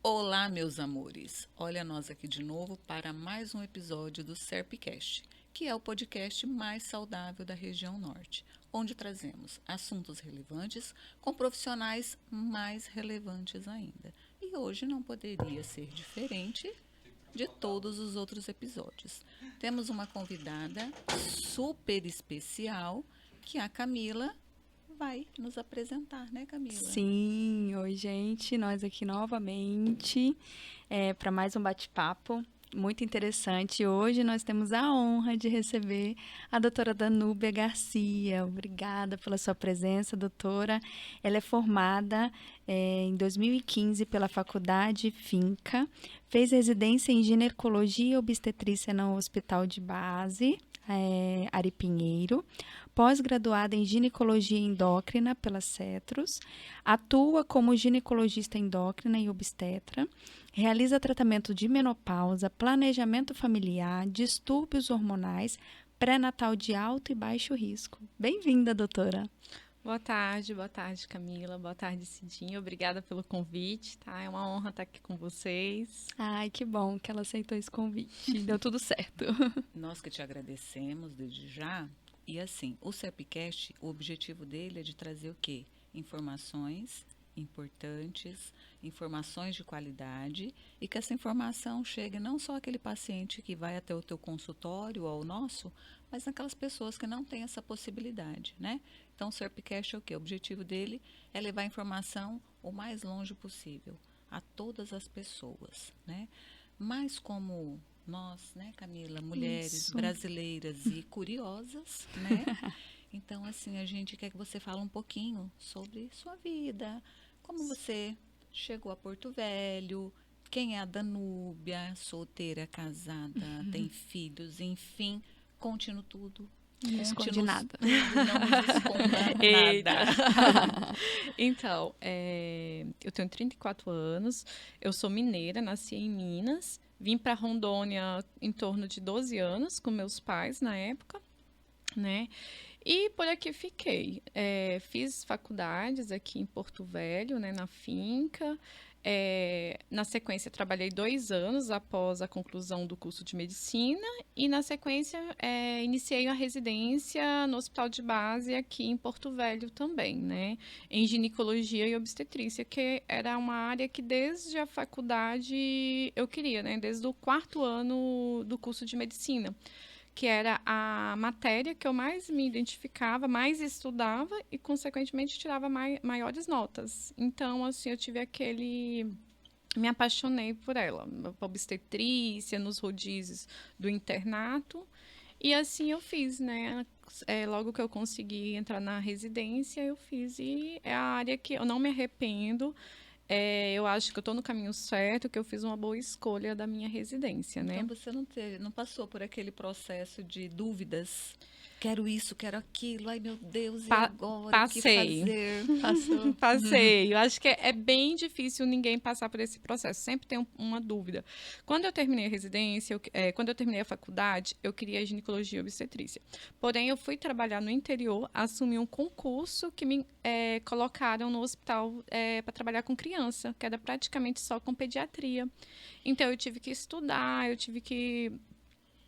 Olá, meus amores! Olha nós aqui de novo para mais um episódio do Serpcast, que é o podcast mais saudável da região norte, onde trazemos assuntos relevantes com profissionais mais relevantes ainda. E hoje não poderia ser diferente de todos os outros episódios. Temos uma convidada super especial, que a Camila vai nos apresentar, né, Camila? Sim, oi gente, nós aqui novamente para mais um bate-papo muito interessante. Hoje nós temos a honra de receber a doutora Danúbia Garcia. Obrigada pela sua presença, doutora. Ela é formada em 2015 pela Faculdade Finca, fez residência em ginecologia e obstetrícia no Hospital de Base, Ari Pinheiro, pós-graduada em ginecologia endócrina pela Cetros, atua como ginecologista endócrina e obstetra, realiza tratamento de menopausa, planejamento familiar, distúrbios hormonais, pré-natal de alto e baixo risco. Bem-vinda, doutora. Boa tarde, Camila. Boa tarde, Cidinha. Obrigada pelo convite, tá? É uma honra estar aqui com vocês. Ai, que bom que ela aceitou esse convite. Deu tudo certo. Nós que te agradecemos desde já. E assim, o Serpcast, o objetivo dele é de trazer o quê? Informações importantes, informações de qualidade e que essa informação chegue não só àquele paciente que vai até o teu consultório ou ao nosso, mas naquelas pessoas que não têm essa possibilidade, né? Então, o Serpcast é o quê? O objetivo dele é levar a informação o mais longe possível a todas as pessoas, né? Mas como nós, né, Camila, mulheres Isso. brasileiras e curiosas, né? Então, assim, a gente quer que você fale um pouquinho sobre sua vida, como você chegou a Porto Velho, quem é a Danúbia, solteira, casada, tem filhos, enfim, conte-no tudo. Não esconde Conte-nos nada. tudo, não nos esconda Eita. nada. Então, eu tenho 34 anos, eu sou mineira, nasci em Minas, vim para Rondônia em torno de 12 anos com meus pais na época, né? E por aqui fiquei. Fiz faculdades aqui em Porto Velho, né, na Finca. Na sequência, trabalhei 2 anos após a conclusão do curso de medicina. E, na sequência, iniciei a residência no Hospital de Base aqui em Porto Velho também, né, em ginecologia e obstetrícia, que era uma área que desde a faculdade eu queria, né, desde o 4º ano do curso de medicina, que era a matéria que eu mais me identificava, mais estudava e, consequentemente, tirava maiores notas. Então, assim, eu tive me apaixonei por ela, por obstetrícia, nos rodízios do internato. E assim eu fiz, né? Logo que eu consegui entrar na residência, eu fiz. E é a área que eu não me arrependo. Eu acho que eu estou no caminho certo, que eu fiz uma boa escolha da minha residência, né? Então, você não passou por aquele processo de dúvidas? Quero isso, quero aquilo, ai meu Deus, e agora? O que Passei. fazer? Passou? Passei. Eu acho que é bem difícil ninguém passar por esse processo. Sempre tem uma dúvida. Quando eu terminei a residência, quando eu terminei a faculdade, eu queria ginecologia e obstetrícia. Porém, eu fui trabalhar no interior, assumi um concurso que me colocaram no hospital para trabalhar com criança, que era praticamente só com pediatria. Então, eu tive que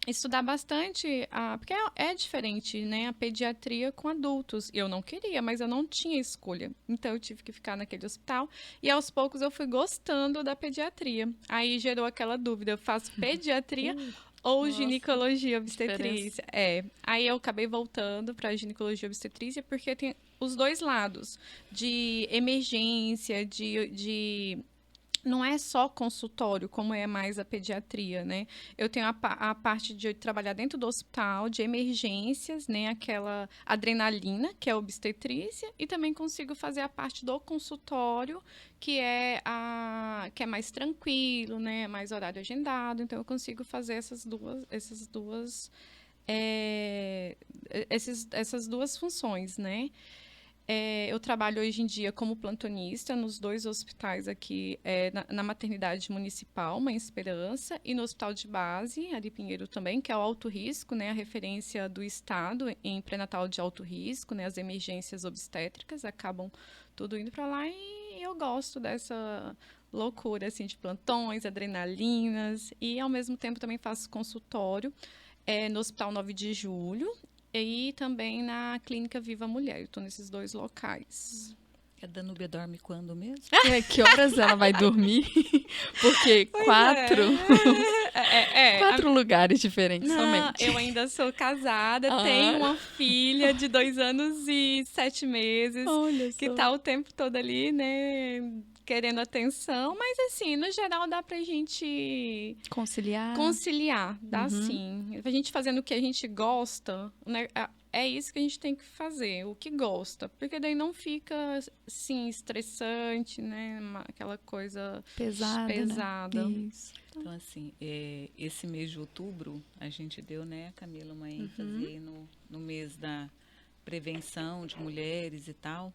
estudar bastante, porque é diferente, né, a pediatria com adultos. Eu não queria, mas eu não tinha escolha. Então, eu tive que ficar naquele hospital e, aos poucos, eu fui gostando da pediatria. Aí, gerou aquela dúvida, eu faço pediatria ou Nossa, ginecologia obstetrícia? Aí, eu acabei voltando para ginecologia obstetrícia, porque tem os dois lados, de emergência, não é só consultório, como é mais a pediatria, né? Eu tenho a parte de trabalhar dentro do hospital, de emergências, né? Aquela adrenalina, que é a obstetrícia, e também consigo fazer a parte do consultório, que é mais tranquilo, né? Mais horário agendado. Então, eu consigo fazer essas duas funções, né? Eu trabalho hoje em dia como plantonista nos 2 hospitais aqui, na maternidade municipal, Mãe Esperança, e no hospital de base, Ari Pinheiro também, que é o alto risco, né, a referência do estado em pré-natal de alto risco, né, as emergências obstétricas acabam tudo indo para lá, e eu gosto dessa loucura, assim, de plantões, adrenalinas, e ao mesmo tempo também faço consultório no Hospital 9 de Julho e também na Clínica Viva Mulher. Eu estou nesses 2 locais. A Danúbia dorme quando mesmo? Que horas ela vai dormir? Porque Pois 4 é. 4 lugares diferentes Não, somente. eu ainda sou casada, Ah. tenho uma filha de 2 anos e 7 meses, Olha que só. tá o tempo todo ali, né, querendo atenção, mas assim, no geral dá pra gente conciliar, dá Uhum. sim. A gente fazendo o que a gente gosta, né, é isso que a gente tem que fazer, o que gosta, porque daí não fica, assim, estressante, né, aquela coisa Pesada. Né? Isso. Então, assim, esse mês de outubro, a gente deu, né, Camila, uma ênfase aí no mês da prevenção de mulheres e tal.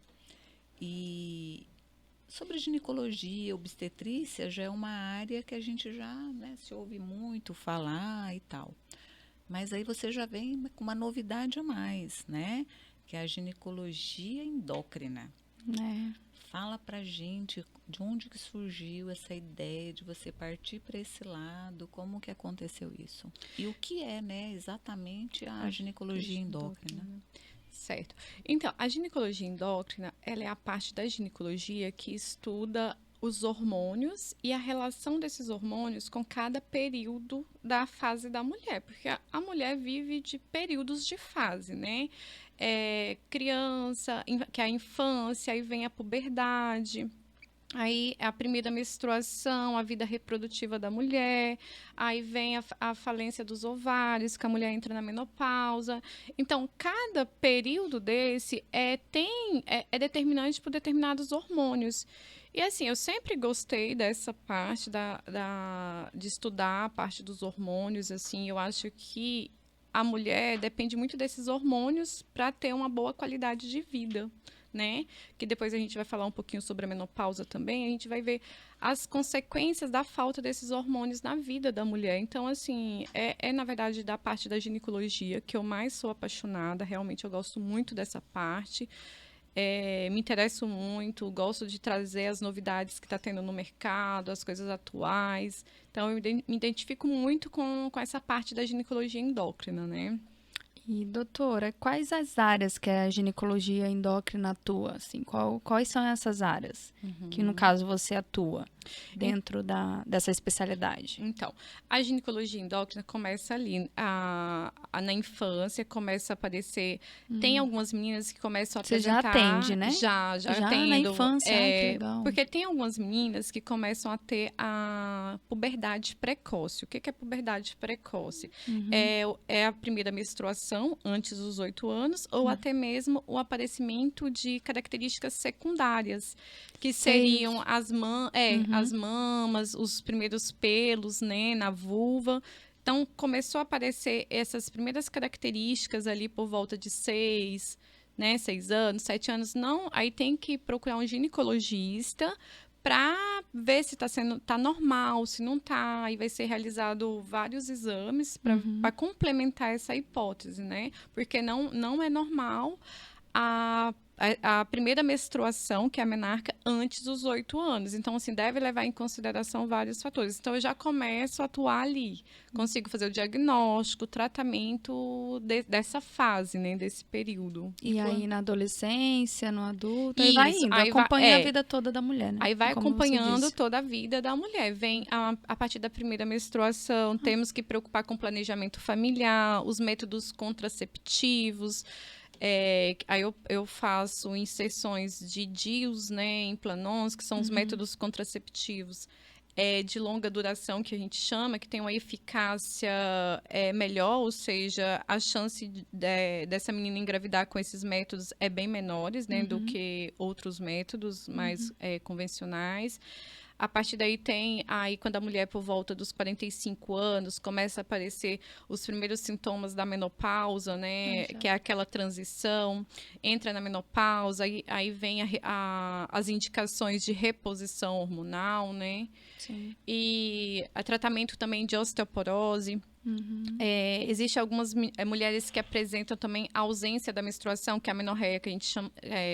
E sobre ginecologia, obstetrícia, já é uma área que a gente já, né, se ouve muito falar e tal. Mas aí você já vem com uma novidade a mais, né? Que é a ginecologia endócrina. É. Fala pra gente de onde que surgiu essa ideia de você partir para esse lado, como que aconteceu isso? E o que é, né, exatamente a ginecologia endócrina? Certo. Então, a ginecologia endócrina, ela é a parte da ginecologia que estuda os hormônios e a relação desses hormônios com cada período da fase da mulher, porque a mulher vive de períodos de fase, né? Criança, que é a infância, aí vem a puberdade, aí a primeira menstruação, a vida reprodutiva da mulher, aí vem a falência dos ovários, que a mulher entra na menopausa. Então, cada período desse é determinante por determinados hormônios. E assim, eu sempre gostei dessa parte de estudar a parte dos hormônios, assim, eu acho que a mulher depende muito desses hormônios para ter uma boa qualidade de vida, né? Que depois a gente vai falar um pouquinho sobre a menopausa também, a gente vai ver as consequências da falta desses hormônios na vida da mulher. Então, assim, na verdade da parte da ginecologia que eu mais sou apaixonada, realmente eu gosto muito dessa parte. Me interesso muito, gosto de trazer as novidades que está tendo no mercado, as coisas atuais. Então, eu me identifico muito com essa parte da ginecologia endócrina, né? E, doutora, quais as áreas que a ginecologia endócrina atua? Assim, quais são essas áreas que, no caso, você atua dentro dessa especialidade? Então, a ginecologia endócrina começa ali, na infância, começa a aparecer. Tem algumas meninas que começam a Você já apresentar. atende, né? Já atendo. Na infância, que legal. Porque tem algumas meninas que começam a ter a puberdade precoce. O que é puberdade precoce? É a primeira menstruação antes dos 8 anos, ou até mesmo o aparecimento de características secundárias, que seriam as mamas, os primeiros pelos, né, na vulva. Então, começou a aparecer essas primeiras características ali por volta de 6 anos, 7 anos. Não, aí tem que procurar um ginecologista para ver se tá normal, se não tá. Aí vai ser realizado vários exames para complementar essa hipótese, né? Porque não é normal a primeira menstruação, que é a menarca, antes dos 8 anos. Então, assim, deve levar em consideração vários fatores. Então, eu já começo a atuar ali. Consigo fazer o diagnóstico, o tratamento dessa fase, né? Desse período. E aí, na adolescência, no adulto, aí Isso, vai indo, aí acompanha a vida toda da mulher, né? Aí vai Como você acompanhando disse. toda a vida da mulher. Vem a partir da primeira menstruação, temos que preocupar com o planejamento familiar, os métodos contraceptivos. Aí eu faço inserções de DIUs, né, implanon, que são os métodos contraceptivos de longa duração, que a gente chama, que tem uma eficácia melhor, ou seja, a chance dessa menina engravidar com esses métodos é bem menores, né, do que outros métodos mais convencionais. A partir daí quando a mulher por volta dos 45 anos, começa a aparecer os primeiros sintomas da menopausa, né? Que é aquela transição, entra na menopausa, aí vem as indicações de reposição hormonal, né? Sim. E tratamento também de osteoporose. Existem algumas mulheres que apresentam também a ausência da menstruação, que é a menorreia que a gente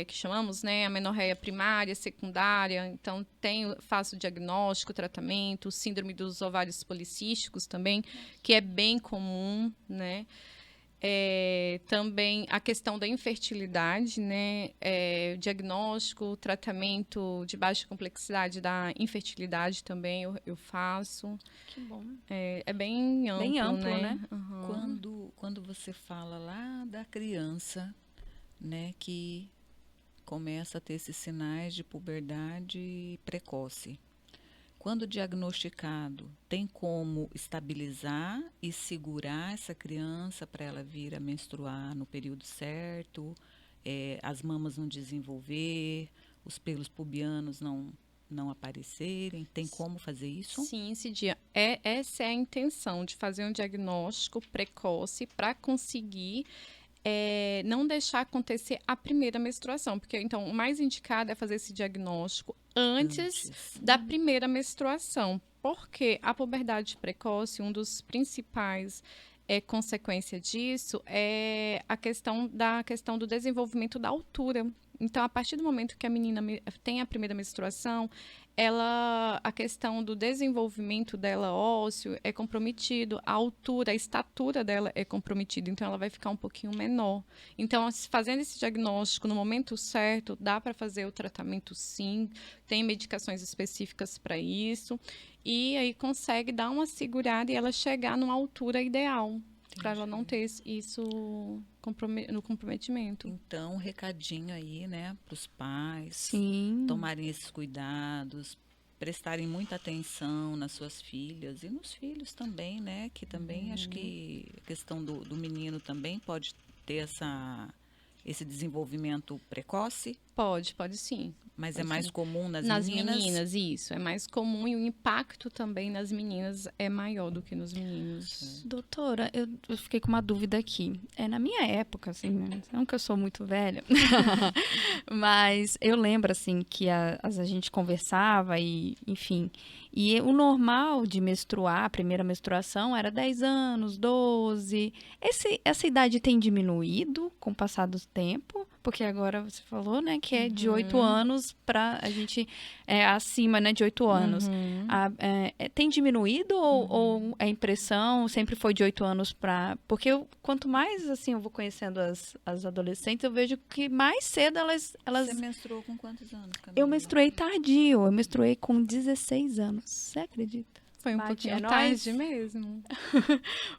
que chamamos, né? A menorreia primária, secundária. Então, faço o diagnóstico, tratamento, síndrome dos ovários policísticos também, que é bem comum, né? Também a questão da infertilidade, né? Diagnóstico, tratamento de baixa complexidade da infertilidade também eu faço. Que bom. É bem amplo, né? Uhum. Quando você fala lá da criança, né, que começa a ter esses sinais de puberdade precoce, quando diagnosticado, tem como estabilizar e segurar essa criança para ela vir a menstruar no período certo, as mamas não desenvolver, os pelos pubianos não aparecerem? Tem como fazer isso? Sim, Cidinha. Essa é a intenção, de fazer um diagnóstico precoce para conseguir não deixar acontecer a primeira menstruação, porque então o mais indicado é fazer esse diagnóstico antes da primeira menstruação, porque a puberdade precoce, um dos principais consequência disso é a questão do desenvolvimento da altura. Então, a partir do momento que a menina tem a primeira menstruação, a questão do desenvolvimento dela ósseo é comprometido, a altura, a estatura dela é comprometida, então ela vai ficar um pouquinho menor. Então, fazendo esse diagnóstico no momento certo, dá para fazer o tratamento sim, tem medicações específicas para isso, e aí consegue dar uma segurada e ela chegar numa altura ideal, para ela não ter isso no comprometimento. Então, um recadinho aí, né, para os pais tomarem esses cuidados, prestarem muita atenção nas suas filhas e nos filhos também, né, que também acho que a questão do menino também pode ter esse desenvolvimento precoce. Pode sim. Mas é mais comum nas meninas? Nas meninas, isso. É mais comum e o impacto também nas meninas é maior do que nos meninos. Doutora, eu fiquei com uma dúvida aqui. Na minha época, assim, né? Não que eu sou muito velha, mas eu lembro, assim, que a gente conversava e, enfim... E o normal de menstruar, a primeira menstruação, era 10 anos, 12. Essa idade tem diminuído com o passar do tempo? Porque agora você falou, né, que é de 8 anos para a gente... acima, né, de 8 anos. Tem diminuído ou a impressão sempre foi de 8 anos para... Porque quanto mais, assim, eu vou conhecendo as adolescentes, eu vejo que mais cedo elas... Você menstruou com quantos anos, Camila? Eu menstruei tardio. Eu menstruei com 16 anos. Você acredita? Foi um pouquinho tarde mesmo.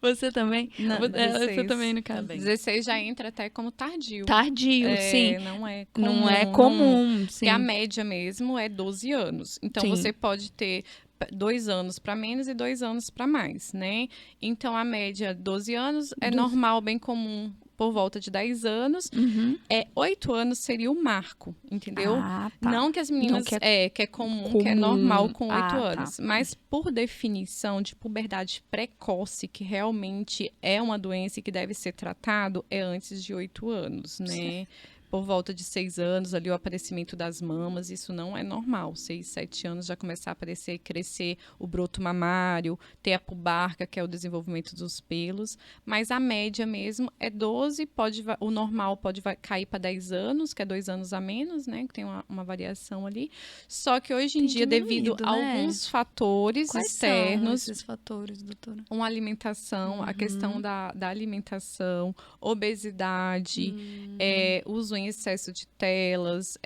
Você também? Não, 16, você também, no caso. Também. 16 já entra até como tardio. Tardio, sim. Não é comum. Não é comum, sim. Porque a média mesmo é 12 anos. Então, você pode ter 2 anos para menos e 2 anos para mais, né? Então, a média 12 anos é normal, bem comum, por volta de 10 anos. 8 anos seria o marco, entendeu? Tá. Não que as meninas... que é comum, que é normal com 8 anos. Tá. Mas, por definição de puberdade precoce, que realmente é uma doença que deve ser tratado, é antes de 8 anos, né? Certo. Por volta de 6 anos, ali o aparecimento das mamas, isso não é normal. 6, 7 anos já começar a aparecer e crescer o broto mamário, ter a pubarca, que é o desenvolvimento dos pelos. Mas a média mesmo é 12, o normal pode cair para 10 anos, que é 2 anos a menos, né? Que tem uma variação ali. Só que hoje em dia, devido a alguns fatores externos... Quais são esses fatores, doutora? Uma alimentação, a questão da alimentação, obesidade, uso em excesso de telas,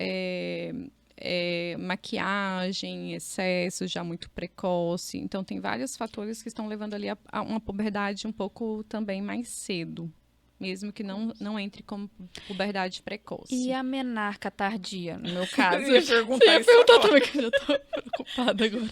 maquiagem, excesso já muito precoce. Então, tem vários fatores que estão levando ali a uma puberdade um pouco também mais cedo, mesmo que não entre como puberdade precoce. E a menarca tardia, no meu caso? Eu ia perguntar isso também, que eu já tô preocupada agora.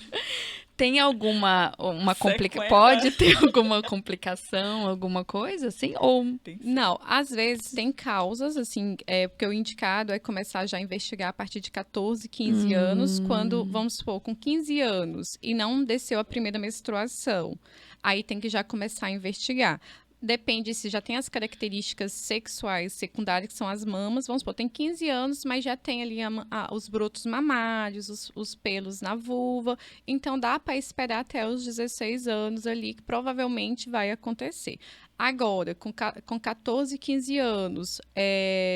Tem alguma complicação? Pode ter alguma complicação, alguma coisa assim? Ou não, às vezes tem causas, assim, porque o indicado é começar já a investigar a partir de 14, 15 anos, quando, vamos supor, com 15 anos e não desceu a primeira menstruação. Aí tem que já começar a investigar. Depende se já tem as características sexuais secundárias, que são as mamas. Vamos supor, tem 15 anos, mas já tem ali os brotos mamários, os pelos na vulva. Então, dá para esperar até os 16 anos ali, que provavelmente vai acontecer. Agora, com 14, 15 anos,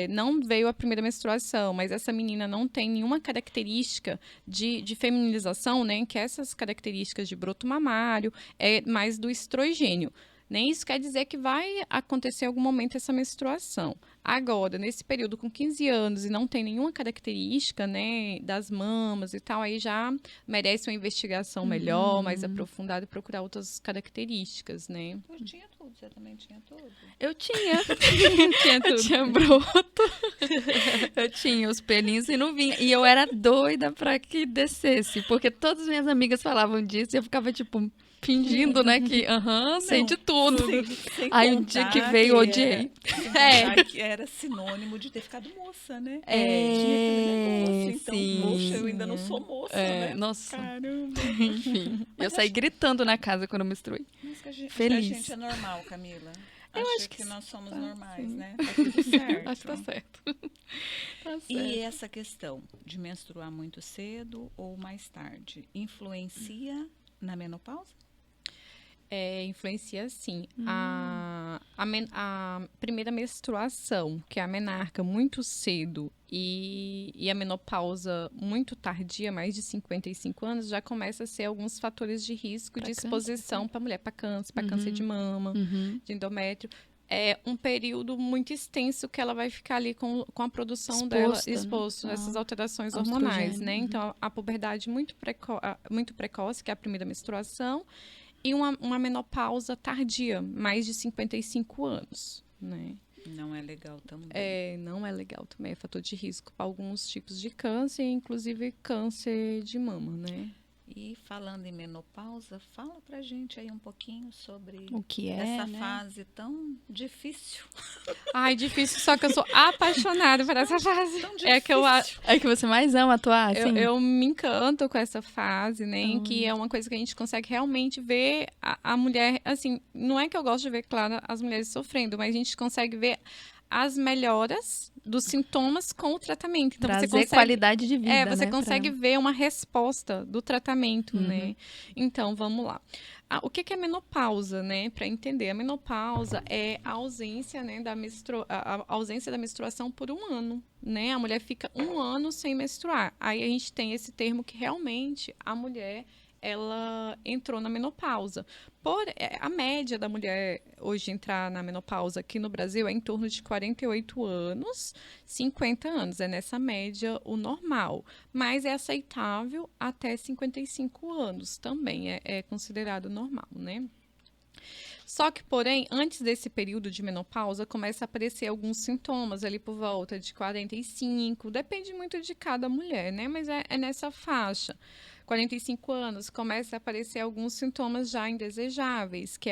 não veio a primeira menstruação, mas essa menina não tem nenhuma característica de feminilização, né? Que essas características de broto mamário é mais do estrogênio. Nem isso quer dizer que vai acontecer em algum momento essa menstruação. Agora, nesse período com 15 anos e não tem nenhuma característica, né, das mamas e tal, aí já merece uma investigação melhor, mais aprofundada e procurar outras características, né? Eu tinha tudo, você também tinha tudo? Eu tinha. Tinha tudo. Eu tinha broto. Eu tinha os pelinhos e não vinha. E eu era doida pra que descesse, porque todas as minhas amigas falavam disso e eu ficava, tipo, fingindo, né, que sei de tudo. Sem Aí o dia que veio, odiei. Que era sinônimo de ter ficado moça, né? É, Tinha aquele negócio, então, sim, poxa, eu ainda não sou moça, né? Nossa, Caramba. enfim. Eu saí gritando na casa quando eu menstruei. Mas que a Feliz. gente é normal, Camila. Acho que nós somos tá, normais, sim. né? Tá tudo certo. Acho que tá certo. Tá certo. E essa questão de menstruar muito cedo ou mais tarde, influencia na menopausa? Influencia sim. A primeira menstruação, que é a menarca muito cedo e a menopausa muito tardia, mais de 55 anos, já começa a ser alguns fatores de risco de exposição para mulher, para câncer de mama, de endométrio. É um período muito extenso que ela vai ficar ali com a produção dela exposto a essas alterações hormonais, né? Então, a puberdade muito precoce, que é a primeira menstruação, e uma menopausa tardia, mais de 55 anos, né? Não é legal também. Não é legal também, é fator de risco para alguns tipos de câncer, inclusive câncer de mama, né? E falando em menopausa, fala pra gente aí um pouquinho sobre o que essa né? fase tão difícil. Ai, difícil, só que eu sou apaixonada por essa fase. Tão É que você mais ama atuar, assim? Eu me encanto com essa fase, né? Em que é uma coisa que a gente consegue realmente ver a mulher, assim, não é que eu gosto de ver, claro, as mulheres sofrendo, mas a gente consegue ver as melhoras dos sintomas com o tratamento. Então, trazer você consegue, qualidade de vida, você né, consegue ver uma resposta do tratamento, né? Então, vamos lá. O que é menopausa, né? Para entender, a menopausa é a ausência, né, a ausência da menstruação por um ano, né? A mulher fica um ano sem menstruar. Aí a gente tem esse termo que realmente a mulher ela entrou na menopausa. A média da mulher hoje entrar na menopausa aqui no Brasil é em torno de 48 anos, 50 anos. É nessa média o normal. Mas é aceitável até 55 anos também. É considerado normal, né? Só que, porém, antes desse período de menopausa, começa a aparecer alguns sintomas ali por volta de 45. Depende muito de cada mulher, né? Mas é nessa faixa. 45 anos, começa a aparecer alguns sintomas já indesejáveis, que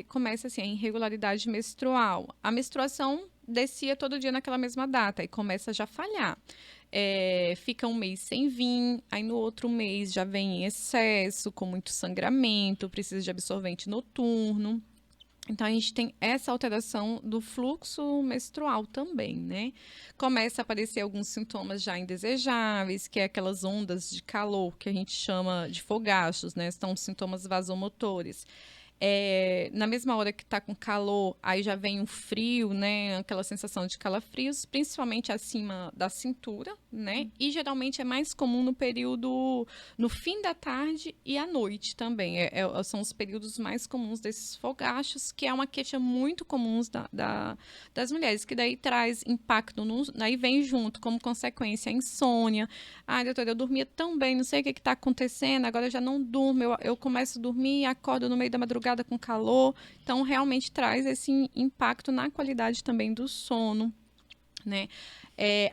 começa assim, a irregularidade menstrual. A menstruação descia todo dia naquela mesma data e começa já a falhar. Fica um mês sem vir, aí no outro mês já vem em excesso, com muito sangramento, precisa de absorvente noturno. Então, a gente tem essa alteração do fluxo menstrual também, né? Começa a aparecer alguns sintomas já indesejáveis, que é aquelas ondas de calor, que a gente chama de fogachos, né? São sintomas vasomotores. Na mesma hora que está com calor, aí já vem um frio, né? Aquela sensação de calafrios, principalmente acima da cintura, né? E geralmente é mais comum no fim da tarde e à noite também. São os períodos mais comuns desses fogachos, que é uma queixa muito comum das mulheres, que daí traz impacto, daí vem junto, como consequência, a insônia. Ai, doutora, eu dormia tão bem, não sei o que está acontecendo, agora eu já não durmo, eu começo a dormir e acordo no meio da madrugada com calor, então realmente traz esse impacto na qualidade também do sono, né?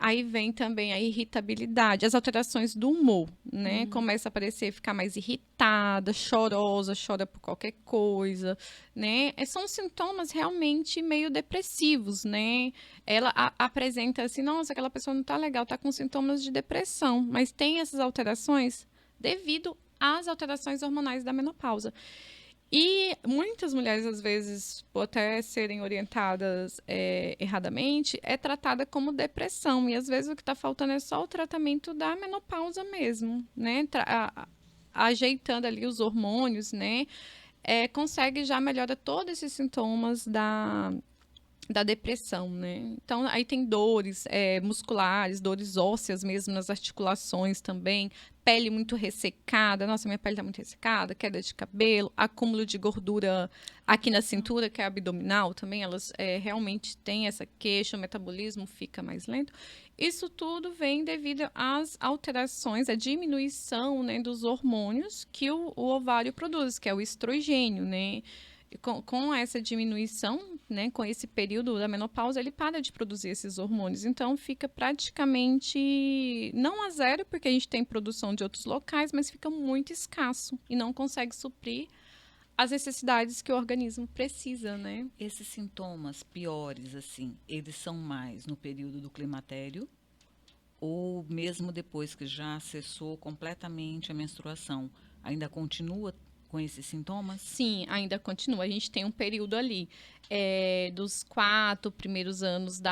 Aí vem também a irritabilidade, as alterações do humor, né? Começa a aparecer, ficar mais irritada, chorosa, chora por qualquer coisa, né? São sintomas realmente meio depressivos, né? Ela apresenta assim, nossa, aquela pessoa não tá legal, tá com sintomas de depressão, mas tem essas alterações devido às alterações hormonais da menopausa. E muitas mulheres, às vezes, por até serem orientadas erradamente, é tratada como depressão. E às vezes o que está faltando é só o tratamento da menopausa mesmo, né? Ajeitando ali os hormônios, né? Consegue já melhora todos esses sintomas da depressão, né? Então, aí tem dores musculares, dores ósseas mesmo nas articulações também, pele muito ressecada, nossa, minha pele tá muito ressecada, queda de cabelo, acúmulo de gordura aqui na cintura, que é abdominal também, elas realmente têm essa queixa, o metabolismo fica mais lento. Isso tudo vem devido às alterações, à diminuição, né, dos hormônios que o ovário produz, que é o estrogênio, né? E com essa diminuição, né, com esse período da menopausa, ele para de produzir esses hormônios. Então, fica praticamente, não a zero, porque a gente tem produção de outros locais, mas fica muito escasso e não consegue suprir as necessidades que o organismo precisa, né? Esses sintomas piores, assim, eles são mais no período do climatério ou mesmo depois que já cessou completamente a menstruação, ainda continua com esses sintomas? Sim, ainda continua. A gente tem um período ali dos 4 primeiros anos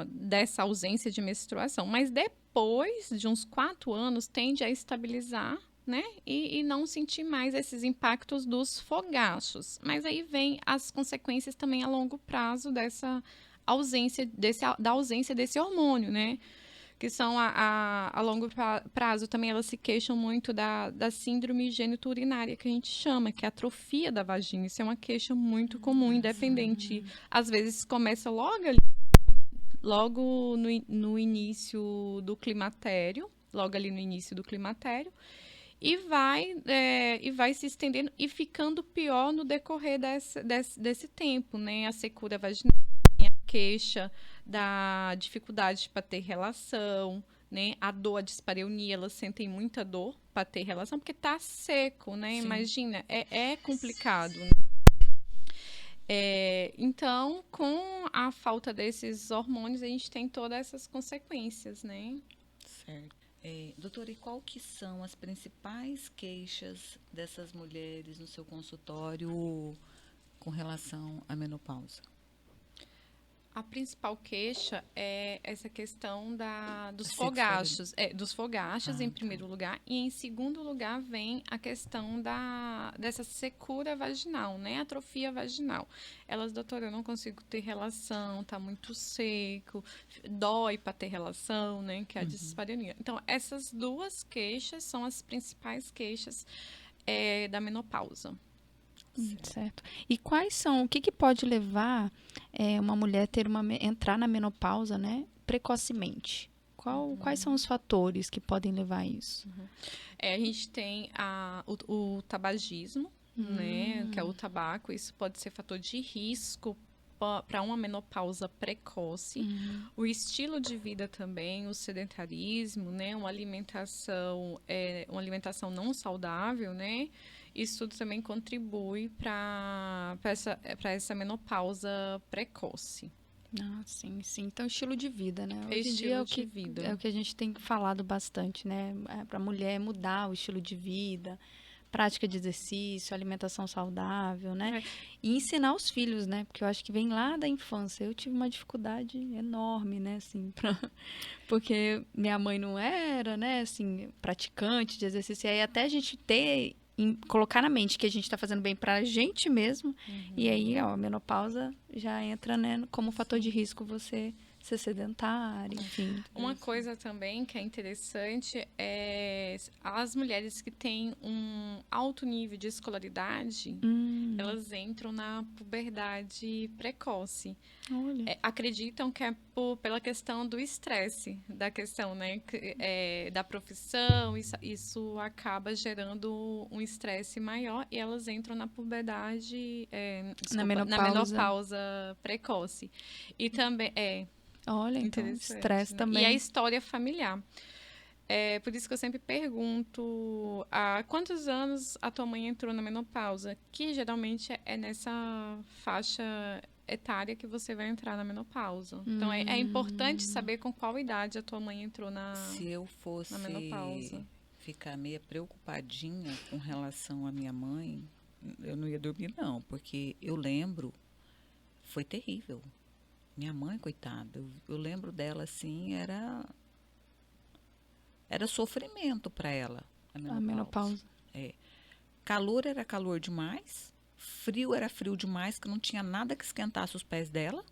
dessa ausência de menstruação, mas depois de uns 4 anos tende a estabilizar, né? E não sentir mais esses impactos dos fogachos. Mas aí vem as consequências também a longo prazo dessa ausência da ausência desse hormônio, né? Que são a longo prazo também, elas se queixam muito da síndrome genitururinária, que a gente chama, que é a atrofia da vagina. Isso é uma queixa muito comum, independente. Às vezes começa logo no início do climatério, logo ali no início do climatério, e vai se estendendo e ficando pior no decorrer desse tempo, né? A secura vaginal, a queixa da dificuldade para ter relação, né? A dor, a dispareunia, elas sentem muita dor para ter relação, porque tá seco, né? Sim. Imagina, é complicado. Né? Então, com a falta desses hormônios, a gente tem todas essas consequências, né? Certo. Doutora, e qual que são as principais queixas dessas mulheres no seu consultório com relação à menopausa? A principal queixa é essa questão dos sexualidade. fogachos. Dos fogachos, em primeiro lugar. E, em segundo lugar, vem a questão dessa secura vaginal, né? Atrofia vaginal. Elas, doutora, eu não consigo ter relação, tá muito seco, dói para ter relação, né? Que é a dispareunia. Então, essas duas queixas são as principais queixas da menopausa. Certo. E o que pode levar uma mulher entrar na menopausa, né, precocemente? Quais são os fatores que podem levar a isso? A gente tem o tabagismo, né, que é o tabaco. Isso pode ser fator de risco para uma menopausa precoce. O estilo de vida também, o sedentarismo, né, uma alimentação não saudável, né? Isso tudo também contribui para essa menopausa precoce. Ah, sim, sim. Então, estilo de vida, né? Hoje em Estilo dia de vida. é o que a gente tem falado bastante, né? Para a mulher mudar o estilo de vida, prática de exercício, alimentação saudável, né? E ensinar os filhos, né? Porque eu acho que vem lá da infância. Eu tive uma dificuldade enorme, né? Assim, porque minha mãe não era, né? Assim, praticante de exercício. E aí até a gente colocar na mente que a gente está fazendo bem para a gente mesmo. E aí, a menopausa já entra, né? Como fator de risco você ser sedentário, enfim. Uma coisa também que é interessante é as mulheres que têm um alto nível de escolaridade, elas entram na puberdade precoce. Olha. Acreditam que é pela questão do estresse, da questão, né, da profissão, isso acaba gerando um estresse maior e elas entram na puberdade, na menopausa precoce. E também Olha, então, estresse, né? Também. E a história familiar. Por isso que eu sempre pergunto, há quantos anos a tua mãe entrou na menopausa? Que geralmente é nessa faixa etária que você vai entrar na menopausa. Então, é importante saber com qual idade a tua mãe entrou na menopausa. Se eu fosse ficar meio preocupadinha com relação à minha mãe, eu não ia dormir não, porque eu lembro, foi terrível. Minha mãe, coitada, eu lembro dela assim, era sofrimento para ela, a A menopausa. menopausa. É. Calor era calor demais, frio era frio demais, que não tinha nada que esquentasse os pés dela.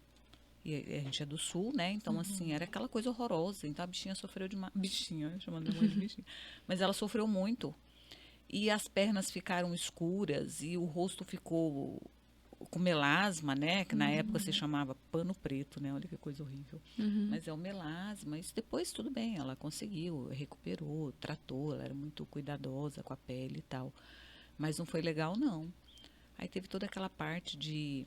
E a gente é do sul, né? Então, assim, era aquela coisa horrorosa. Então, a bichinha sofreu demais. Bichinha, chamando a mãe de bichinha. Mas ela sofreu muito. E as pernas ficaram escuras e o rosto ficou com melasma, né? Que na época se chamava pano preto, né? Olha que coisa horrível. Uhum. Mas é o melasma. Isso depois tudo bem, ela conseguiu, recuperou, tratou, ela era muito cuidadosa com a pele e tal. Mas não foi legal, não. Aí teve toda aquela parte de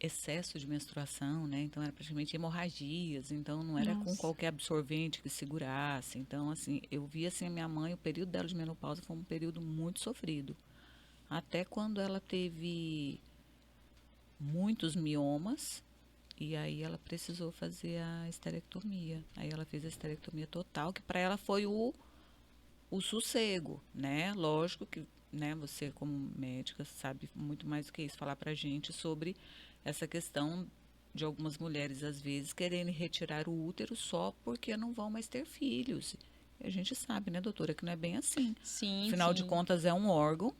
excesso de menstruação, né? Então era praticamente hemorragias, então não era com Nossa. qualquer absorvente que segurasse. Então, assim, eu vi assim a minha mãe, o período dela de menopausa foi um período muito sofrido. Até quando ela teve muitos miomas, e aí ela precisou fazer a esterectomia. Aí ela fez a esterectomia total, que para ela foi o sossego, né? Lógico que, né, você como médica sabe muito mais do que isso, falar pra gente sobre essa questão de algumas mulheres às vezes quererem retirar o útero só porque não vão mais ter filhos. E a gente sabe, né, doutora, que não é bem assim. Sim, Afinal de sim. contas, é um órgão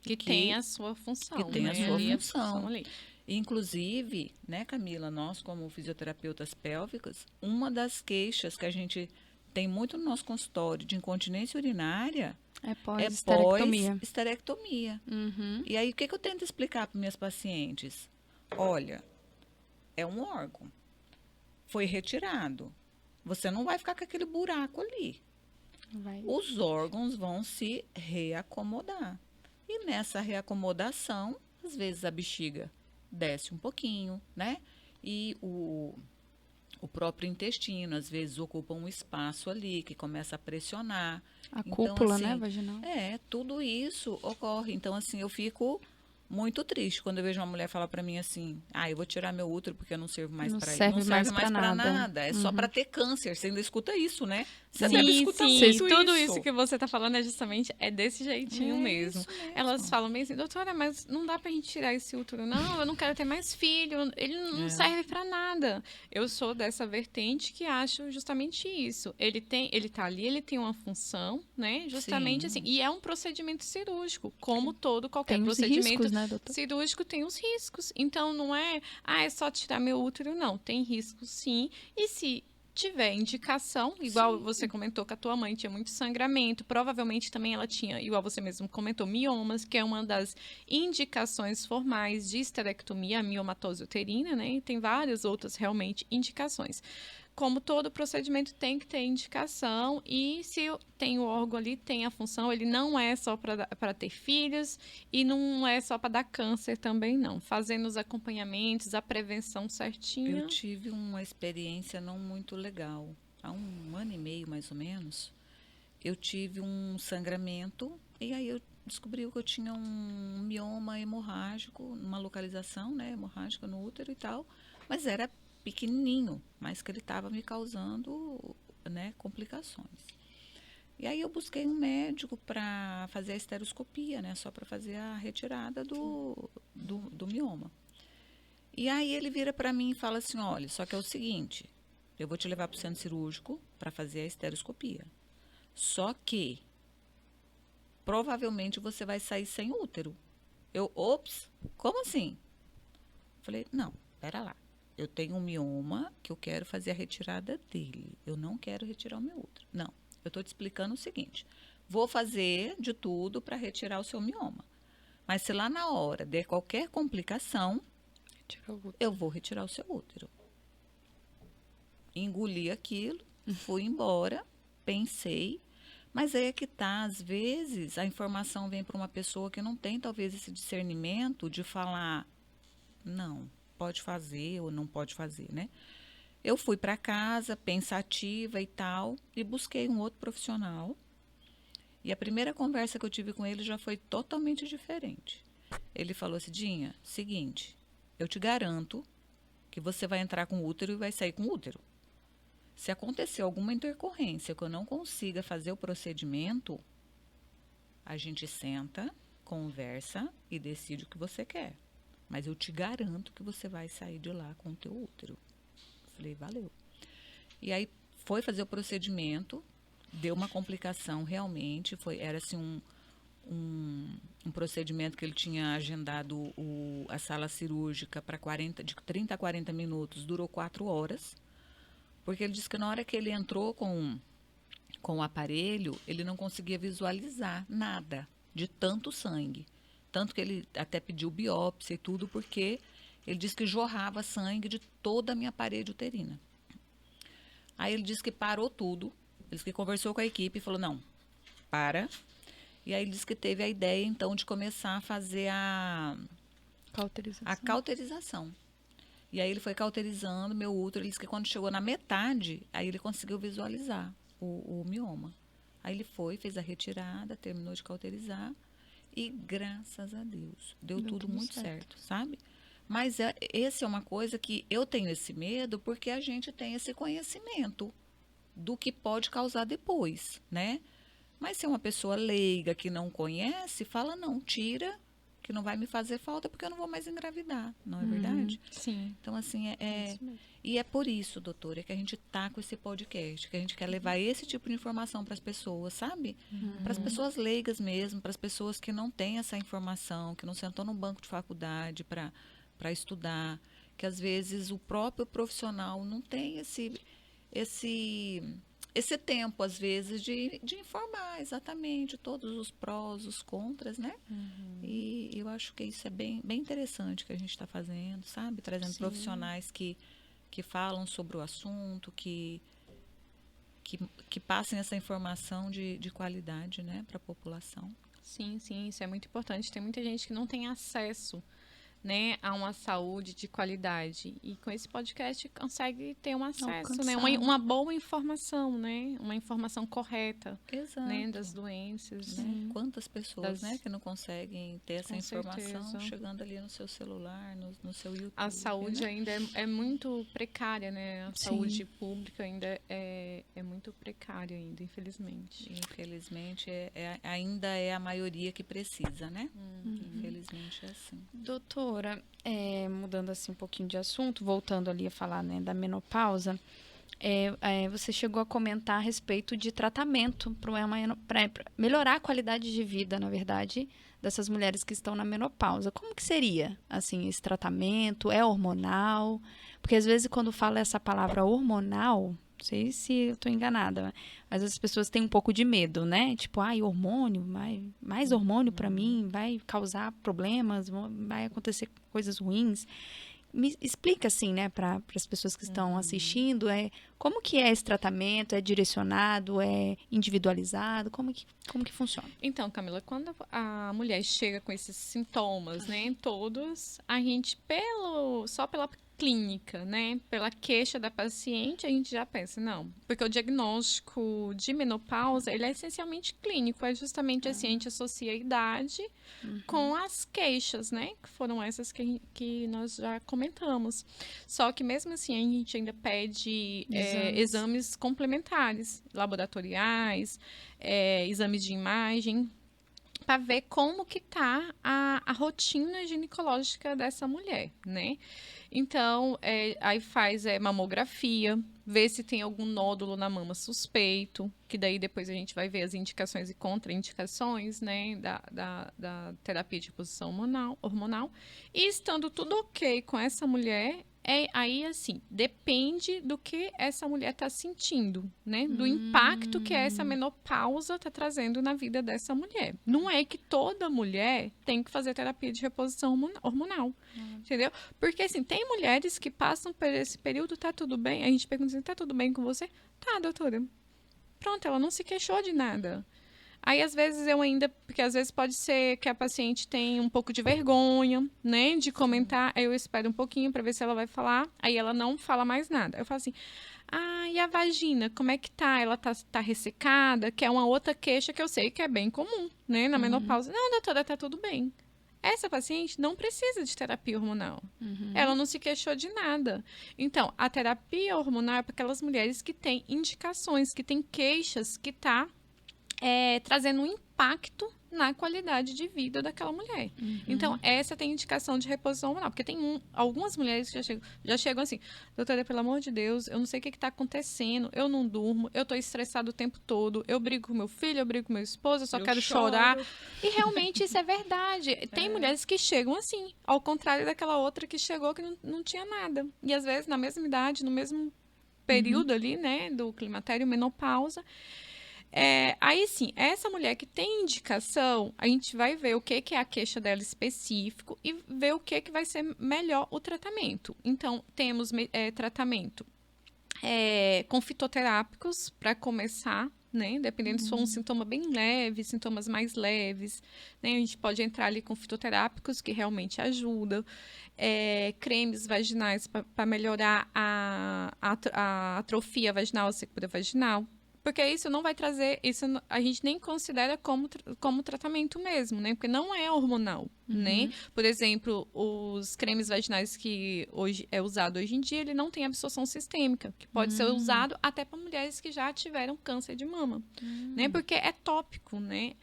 Que tem a sua que função, tem a né? sua Ali a função função. ali. Inclusive, né, Camila, nós como fisioterapeutas pélvicas, uma das queixas que a gente tem muito no nosso consultório de incontinência urinária É é pós-esterectomia. pós-esterectomia. Uhum. E aí, o que eu tento explicar para minhas pacientes? Olha, é um órgão, foi retirado. Você não vai ficar com aquele buraco ali. Vai. Os órgãos vão se reacomodar. E nessa reacomodação, às vezes a bexiga desce um pouquinho, né? E o próprio intestino, às vezes, ocupa um espaço ali que começa a pressionar. A Então, cúpula, né, assim, vaginal. tudo isso ocorre. Então, assim, eu fico muito triste quando eu vejo uma mulher falar para mim assim: ah, eu vou tirar meu útero porque eu não servo mais Não para isso. serve Não serve mais mais pra para nada. nada. É só para ter câncer. Você ainda escuta isso, né? Você deve Sim, escutar sim, muito tudo isso. isso que você tá falando é justamente desse jeitinho É mesmo. isso mesmo. Elas falam bem assim, doutora, mas não dá pra gente tirar esse útero. Não, eu não quero ter mais filho, ele não É. serve pra nada. Eu sou dessa vertente que acho justamente isso. Ele tá ali, ele tem uma função, né? Justamente Sim. assim, e é um procedimento cirúrgico, como todo qualquer Tem os procedimento riscos, né, doutor? cirúrgico tem os riscos. Então não é, é só tirar meu útero, não. Tem riscos sim. E se tiver indicação, igual Sim. você comentou que a tua mãe tinha muito sangramento, provavelmente também ela tinha, igual você mesmo comentou, miomas, que é uma das indicações formais de esterectomia, a miomatose uterina, né? E tem várias outras realmente indicações. Como todo procedimento tem que ter indicação e se tem o órgão ali, tem a função, ele não é só para ter filhos e não é só para dar câncer também não. Fazendo os acompanhamentos, a prevenção certinha. Eu tive uma experiência não muito legal. Há um ano e meio, mais ou menos, eu tive um sangramento e aí eu descobri que eu tinha um mioma hemorrágico, uma localização, né, hemorrágica no útero e tal, mas era pequenininho, mas que ele estava me causando, né, complicações. E aí eu busquei um médico para fazer a estereoscopia, né, só para fazer a retirada do mioma. E aí ele vira para mim e fala assim, olha, só que é o seguinte, eu vou te levar para o centro cirúrgico para fazer a estereoscopia. Só que provavelmente você vai sair sem útero. Eu, ops, como assim? Falei, não, pera lá. Eu tenho um mioma que eu quero fazer a retirada dele. Eu não quero retirar o meu útero. Não, eu estou te explicando o seguinte. Vou fazer de tudo para retirar o seu mioma. Mas se lá na hora der qualquer complicação, eu vou retirar o seu útero. Engoli aquilo, fui embora, pensei, mas aí é que tá, às vezes a informação vem para uma pessoa que não tem talvez esse discernimento de falar, não, pode fazer ou não pode fazer, né? Eu fui para casa, pensativa e tal, e busquei um outro profissional. E a primeira conversa que eu tive com ele já foi totalmente diferente. Ele falou assim, Dinha, seguinte, eu te garanto que você vai entrar com útero e vai sair com útero. Se acontecer alguma intercorrência que eu não consiga fazer o procedimento, a gente senta conversa e decide o que você quer. Mas eu te garanto que você vai sair de lá com o teu útero. Falei, valeu. E aí foi fazer o procedimento, deu uma complicação realmente, era assim um procedimento que ele tinha agendado a sala cirúrgica para de 30 a 40 minutos, durou 4 horas, porque ele disse que na hora que ele entrou com o aparelho, ele não conseguia visualizar nada de tanto sangue. Tanto que ele até pediu biópsia e tudo, porque ele disse que jorrava sangue de toda a minha parede uterina. Aí ele disse que parou tudo, ele disse que conversou com a equipe e falou, não, para. E aí ele disse que teve a ideia, então, de começar a fazer a cauterização. E aí ele foi cauterizando meu útero, ele disse que quando chegou na metade, aí ele conseguiu visualizar o mioma. Aí ele fez a retirada, terminou de cauterizar e, graças a Deus, deu tudo muito certo, sabe? Mas essa é uma coisa que eu tenho esse medo porque a gente tem esse conhecimento do que pode causar depois, né? Mas se é uma pessoa leiga que não conhece, fala, não, tira, que não vai me fazer falta porque eu não vou mais engravidar, não é verdade? Sim. Então, assim, e é por isso, doutora, que a gente tá com esse podcast, que a gente quer levar esse tipo de informação para as pessoas, sabe? Para as pessoas leigas mesmo, para as pessoas que não têm essa informação, que não sentou num banco de faculdade para estudar, que às vezes o próprio profissional não tem esse tempo, às vezes, de informar exatamente todos os prós, os contras, né? E eu acho que isso é bem, bem interessante que a gente está fazendo, sabe? Trazendo profissionais que falam sobre o assunto, que passem essa informação de qualidade, né, para a população. Sim, isso é muito importante. Tem muita gente que não tem acesso, né, a uma saúde de qualidade. E com esse podcast consegue ter um acesso, né, uma boa informação, né, uma informação correta, né, das doenças. Né? Quantas pessoas, né, que não conseguem ter essa informação chegando ali no seu celular, no seu YouTube. A saúde, né, ainda é muito precária, né? A saúde pública ainda é muito precária ainda, infelizmente. Infelizmente, ainda é a maioria que precisa, né? Infelizmente é assim. Doutora, mudando assim um pouquinho de assunto, voltando ali a falar, né, da menopausa, você chegou a comentar a respeito de tratamento para melhorar a qualidade de vida, na verdade, dessas mulheres que estão na menopausa. Como que seria, assim, esse tratamento? É hormonal? Porque às vezes quando fala essa palavra hormonal, não sei se eu estou enganada, mas as pessoas têm um pouco de medo, né? Tipo, hormônio, mais hormônio para mim vai causar problemas, vai acontecer coisas ruins. Me explica, assim, né, para as pessoas que estão assistindo, como que é esse tratamento? É direcionado? É individualizado? Como que funciona? Então, Camila, quando a mulher chega com esses sintomas, né, todos, a gente, só pela clínica, né, pela queixa da paciente, a gente já pensa, não, porque o diagnóstico de menopausa, ele é essencialmente clínico, é justamente assim, a gente associa a idade com as queixas, né, que foram essas que nós já comentamos. Só que mesmo assim, a gente ainda pede exames complementares, laboratoriais, exames de imagem, para ver como que tá a rotina ginecológica dessa mulher, né? Então, aí faz mamografia, vê se tem algum nódulo na mama suspeito, que daí depois a gente vai ver as indicações e contraindicações, né, da terapia de reposição hormonal. E estando tudo ok com essa mulher, aí, assim, depende do que essa mulher está sentindo, né? Do impacto que essa menopausa está trazendo na vida dessa mulher. Não é que toda mulher tem que fazer terapia de reposição hormonal, entendeu? Porque, assim, tem mulheres que passam por esse período, tá tudo bem? A gente pergunta assim, tá tudo bem com você? Tá, doutora. Pronto, ela não se queixou de nada. Aí, às vezes, porque às vezes pode ser que a paciente tem um pouco de vergonha, né, de comentar. Aí eu espero um pouquinho para ver se ela vai falar. Aí ela não fala mais nada. Eu falo assim, e a vagina, como é que tá? Ela tá ressecada? Que é uma outra queixa que eu sei que é bem comum, né, na menopausa. Não, doutora, tá tudo bem. Essa paciente não precisa de terapia hormonal. Ela não se queixou de nada. Então, a terapia hormonal é para aquelas mulheres que têm indicações, que têm queixas, que trazendo um impacto na qualidade de vida daquela mulher. Então, essa tem indicação de reposição hormonal, porque tem algumas mulheres que já chegam assim, doutora, pelo amor de Deus, eu não sei o que está acontecendo, eu não durmo, eu estou estressado o tempo todo, eu brigo com meu filho, eu brigo com meu esposo, eu só quero chorar. E realmente isso é verdade. Tem mulheres que chegam assim, ao contrário daquela outra que chegou que não tinha nada. E às vezes, na mesma idade, no mesmo período ali, né, do climatério, menopausa. Aí sim, essa mulher que tem indicação, a gente vai ver o que é a queixa dela específico e ver o que vai ser melhor o tratamento. Então, temos tratamento com fitoterápicos para começar, né? Dependendo se for um sintoma bem leve, sintomas mais leves, né? A gente pode entrar ali com fitoterápicos que realmente ajudam. Cremes vaginais para melhorar a atrofia vaginal, a secura vaginal. Porque isso não vai trazer, isso a gente nem considera como tratamento mesmo, né? Porque não é hormonal, né? Por exemplo, os cremes vaginais que hoje é usado hoje em dia, ele não tem absorção sistêmica, que pode ser usado até para mulheres que já tiveram câncer de mama, né? Porque é tópico, né?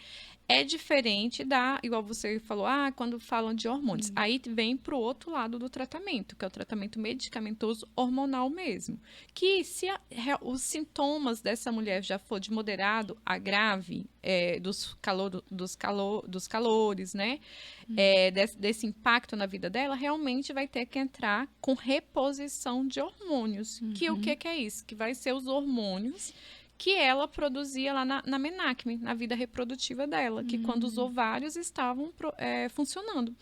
É diferente igual você falou, quando falam de hormônios. Aí vem para o outro lado do tratamento, que é o tratamento medicamentoso hormonal mesmo. Que se os sintomas dessa mulher já for de moderado a grave, dos calores, né? Desse impacto na vida dela, realmente vai ter que entrar com reposição de hormônios. Que o que é isso? Que vai ser os hormônios que ela produzia lá na menacme, na vida reprodutiva dela, que quando os ovários estavam funcionando,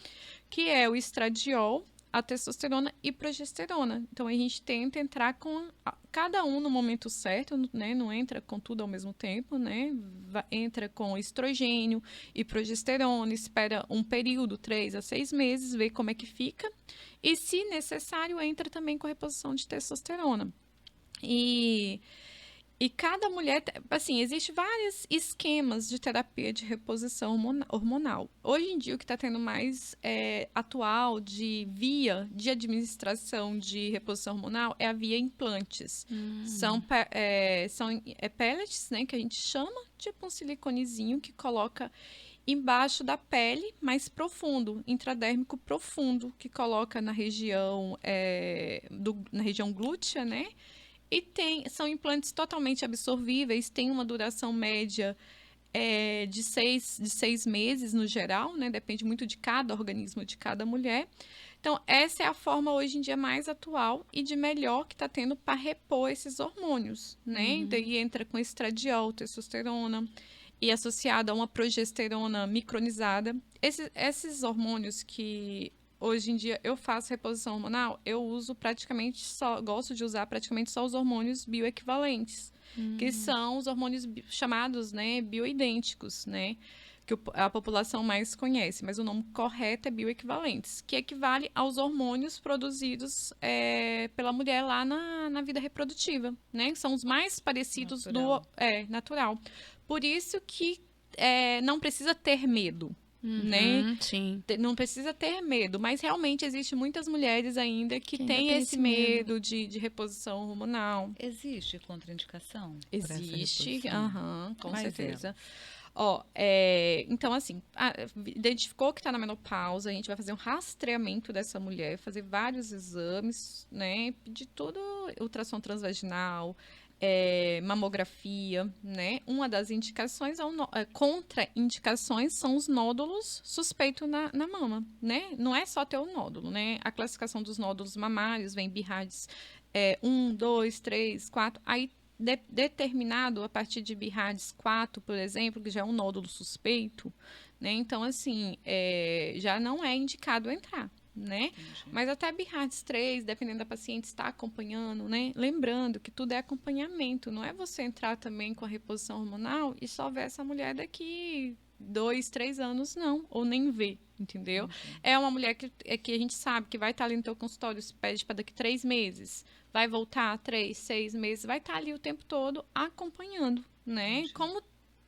que é o estradiol, a testosterona e progesterona. Então, a gente tenta entrar com cada um no momento certo, né? Não entra com tudo ao mesmo tempo, né? Entra com estrogênio e progesterona, espera um período, 3 a 6 meses, vê como é que fica. E, se necessário, entra também com a reposição de testosterona. E cada mulher, assim, existem vários esquemas de terapia de reposição hormonal. Hoje em dia, o que está tendo mais atual de via de administração de reposição hormonal é a via implantes. São pellets, né, que a gente chama, tipo um siliconezinho que coloca embaixo da pele, mais profundo, intradérmico profundo, que coloca na região glútea, né? E são implantes totalmente absorvíveis, tem uma duração média de 6 meses no geral, né? Depende muito de cada organismo, de cada mulher. Então, essa é a forma hoje em dia mais atual e de melhor que está tendo para repor esses hormônios, né? Daí entra com estradiol, testosterona e associado a uma progesterona micronizada. Esses hormônios que hoje em dia eu faço reposição hormonal, eu uso gosto de usar praticamente só os hormônios bioequivalentes, que são os hormônios chamados, né, bioidênticos, né, que a população mais conhece, mas o nome correto é bioequivalentes, que equivale aos hormônios produzidos pela mulher lá na vida reprodutiva, né, são os mais parecidos natural. Por isso que não precisa ter medo. Né? Sim. Não precisa ter medo, mas realmente existe muitas mulheres ainda que têm esse medo de reposição hormonal. Existe contraindicação? Existe, com certeza. Então, assim, identificou que está na menopausa, a gente vai fazer um rastreamento dessa mulher, fazer vários exames, né? Pedir tudo, ultrassom transvaginal, mamografia, né? Uma das indicações, contraindicações, são os nódulos suspeitos na mama, né? Não é só ter o nódulo, né? A classificação dos nódulos mamários vem BIRADS 1, 2, 3, 4, aí determinado a partir de BIRADS 4, por exemplo, que já é um nódulo suspeito, né? Então, assim, já não é indicado entrar. Né? Entendi. Mas até BIRADS 3, dependendo da paciente, está acompanhando, né? Lembrando que tudo é acompanhamento, não é você entrar também com a reposição hormonal e só ver essa mulher daqui 2, 3 anos, não, ou nem ver, entendeu? É uma mulher que a gente sabe que vai estar ali no teu consultório, se pede para daqui 3 meses, vai voltar 3, 6 meses, vai estar ali o tempo todo acompanhando, né?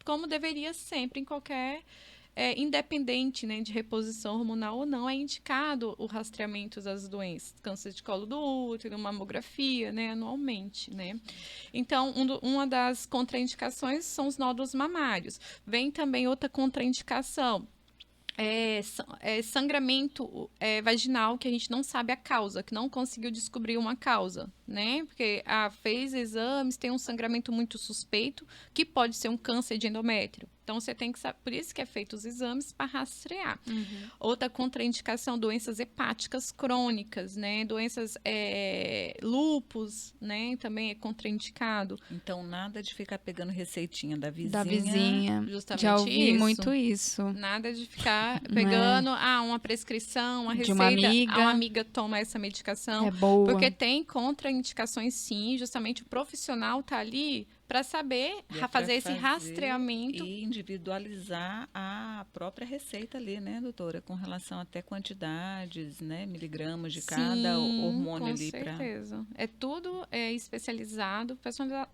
Como deveria sempre em qualquer independente, né, de reposição hormonal ou não, é indicado o rastreamento das doenças, câncer de colo do útero, mamografia, né, anualmente, né. Então, uma das contraindicações são os nódulos mamários. Vem também outra contraindicação, sangramento vaginal, que a gente não sabe a causa, que não conseguiu descobrir uma causa, né? Porque fez exames, tem um sangramento muito suspeito, que pode ser um câncer de endométrio. Então, você tem que saber, por isso que é feito os exames para rastrear. Outra contraindicação, doenças hepáticas crônicas, né? Doenças lúpus, né? Também é contraindicado. Então, nada de ficar pegando receitinha da vizinha. Da vizinha. Justamente Já ouvi isso. muito isso. Nada de ficar pegando uma prescrição, uma De receita. uma amiga. Uma amiga toma essa medicação. É boa. Porque tem contraindicações, sim. Justamente o profissional está ali para saber fazer esse rastreamento. E individualizar a própria receita ali, né, doutora? Com relação até quantidades, né, miligramas de cada hormônio ali. Com certeza. É tudo especializado,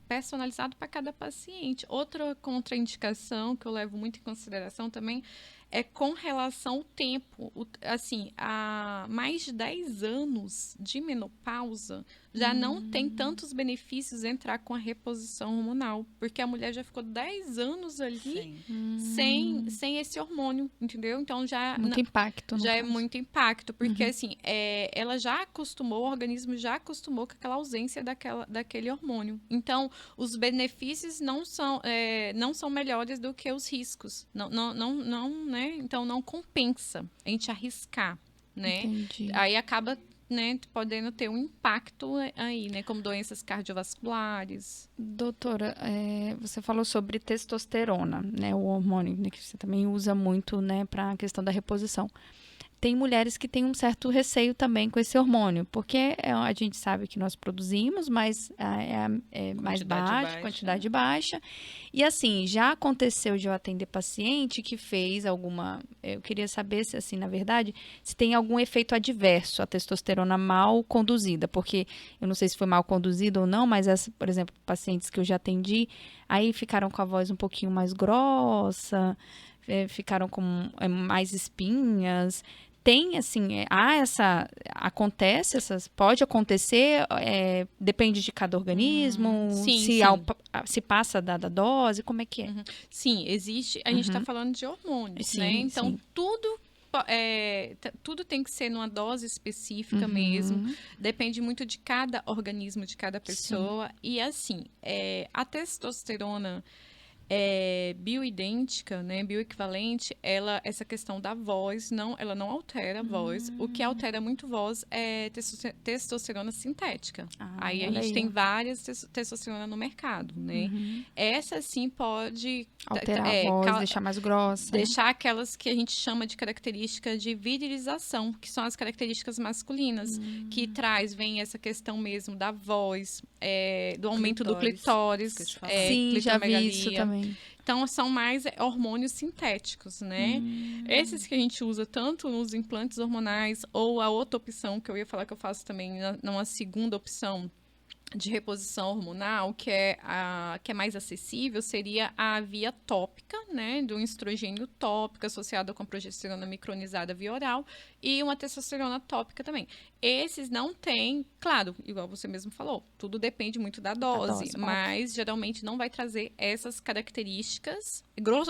personalizado para cada paciente. Outra contraindicação que eu levo muito em consideração também é com relação ao tempo. Assim, há mais de 10 anos de menopausa, já não tem tantos benefícios entrar com a reposição hormonal, porque a mulher já ficou 10 anos ali sem esse hormônio, entendeu? Então, muito impacto. Já é muito impacto, porque assim, ela já acostumou, o organismo já acostumou com aquela ausência daquele hormônio. Então, os benefícios não são melhores do que os riscos. Não, né? Então, não compensa a gente arriscar, né? Entendi. Aí acaba, né, podendo ter um impacto aí, né? Como doenças cardiovasculares. Doutora, você falou sobre testosterona, né? O hormônio, né, que você também usa muito, né, para a questão da reposição. Tem mulheres que têm um certo receio também com esse hormônio, porque a gente sabe que nós produzimos, mas é mais baixa, quantidade baixa. E assim, já aconteceu de eu atender paciente que fez alguma... Eu queria saber se, assim, na verdade, se tem algum efeito adverso a testosterona mal conduzida, porque eu não sei se foi mal conduzida ou não, mas, por exemplo, pacientes que eu já atendi, aí ficaram com a voz um pouquinho mais grossa, ficaram com mais espinhas. Tem, assim, pode acontecer, depende de cada organismo, se passa da dose, como é que é? Sim, existe, a gente está falando de hormônios, né? Então, tudo tem que ser numa dose específica mesmo, depende muito de cada organismo, de cada pessoa, e assim, a testosterona bioidêntica, né, bioequivalente, essa questão da voz, ela não altera a voz. O que altera muito voz é testosterona sintética. Aí a gente tem várias testosterona no mercado, né? Essa sim pode alterar a voz, deixar mais grossa. Deixar aquelas que a gente chama de características de virilização, que são as características masculinas, vem essa questão mesmo da voz, do aumento do clitóris. Sim, já vi isso também. Então, são mais hormônios sintéticos, né? Esses que a gente usa tanto nos implantes hormonais, ou a outra opção, que eu ia falar que eu faço também, numa segunda opção de reposição hormonal, que é mais acessível, seria a via tópica, né? Do estrogênio tópico, associado com a progesterona micronizada via oral, e uma testosterona tópica também. Esses não têm, claro, igual você mesmo falou, tudo depende muito da dose, mas geralmente não vai trazer essas características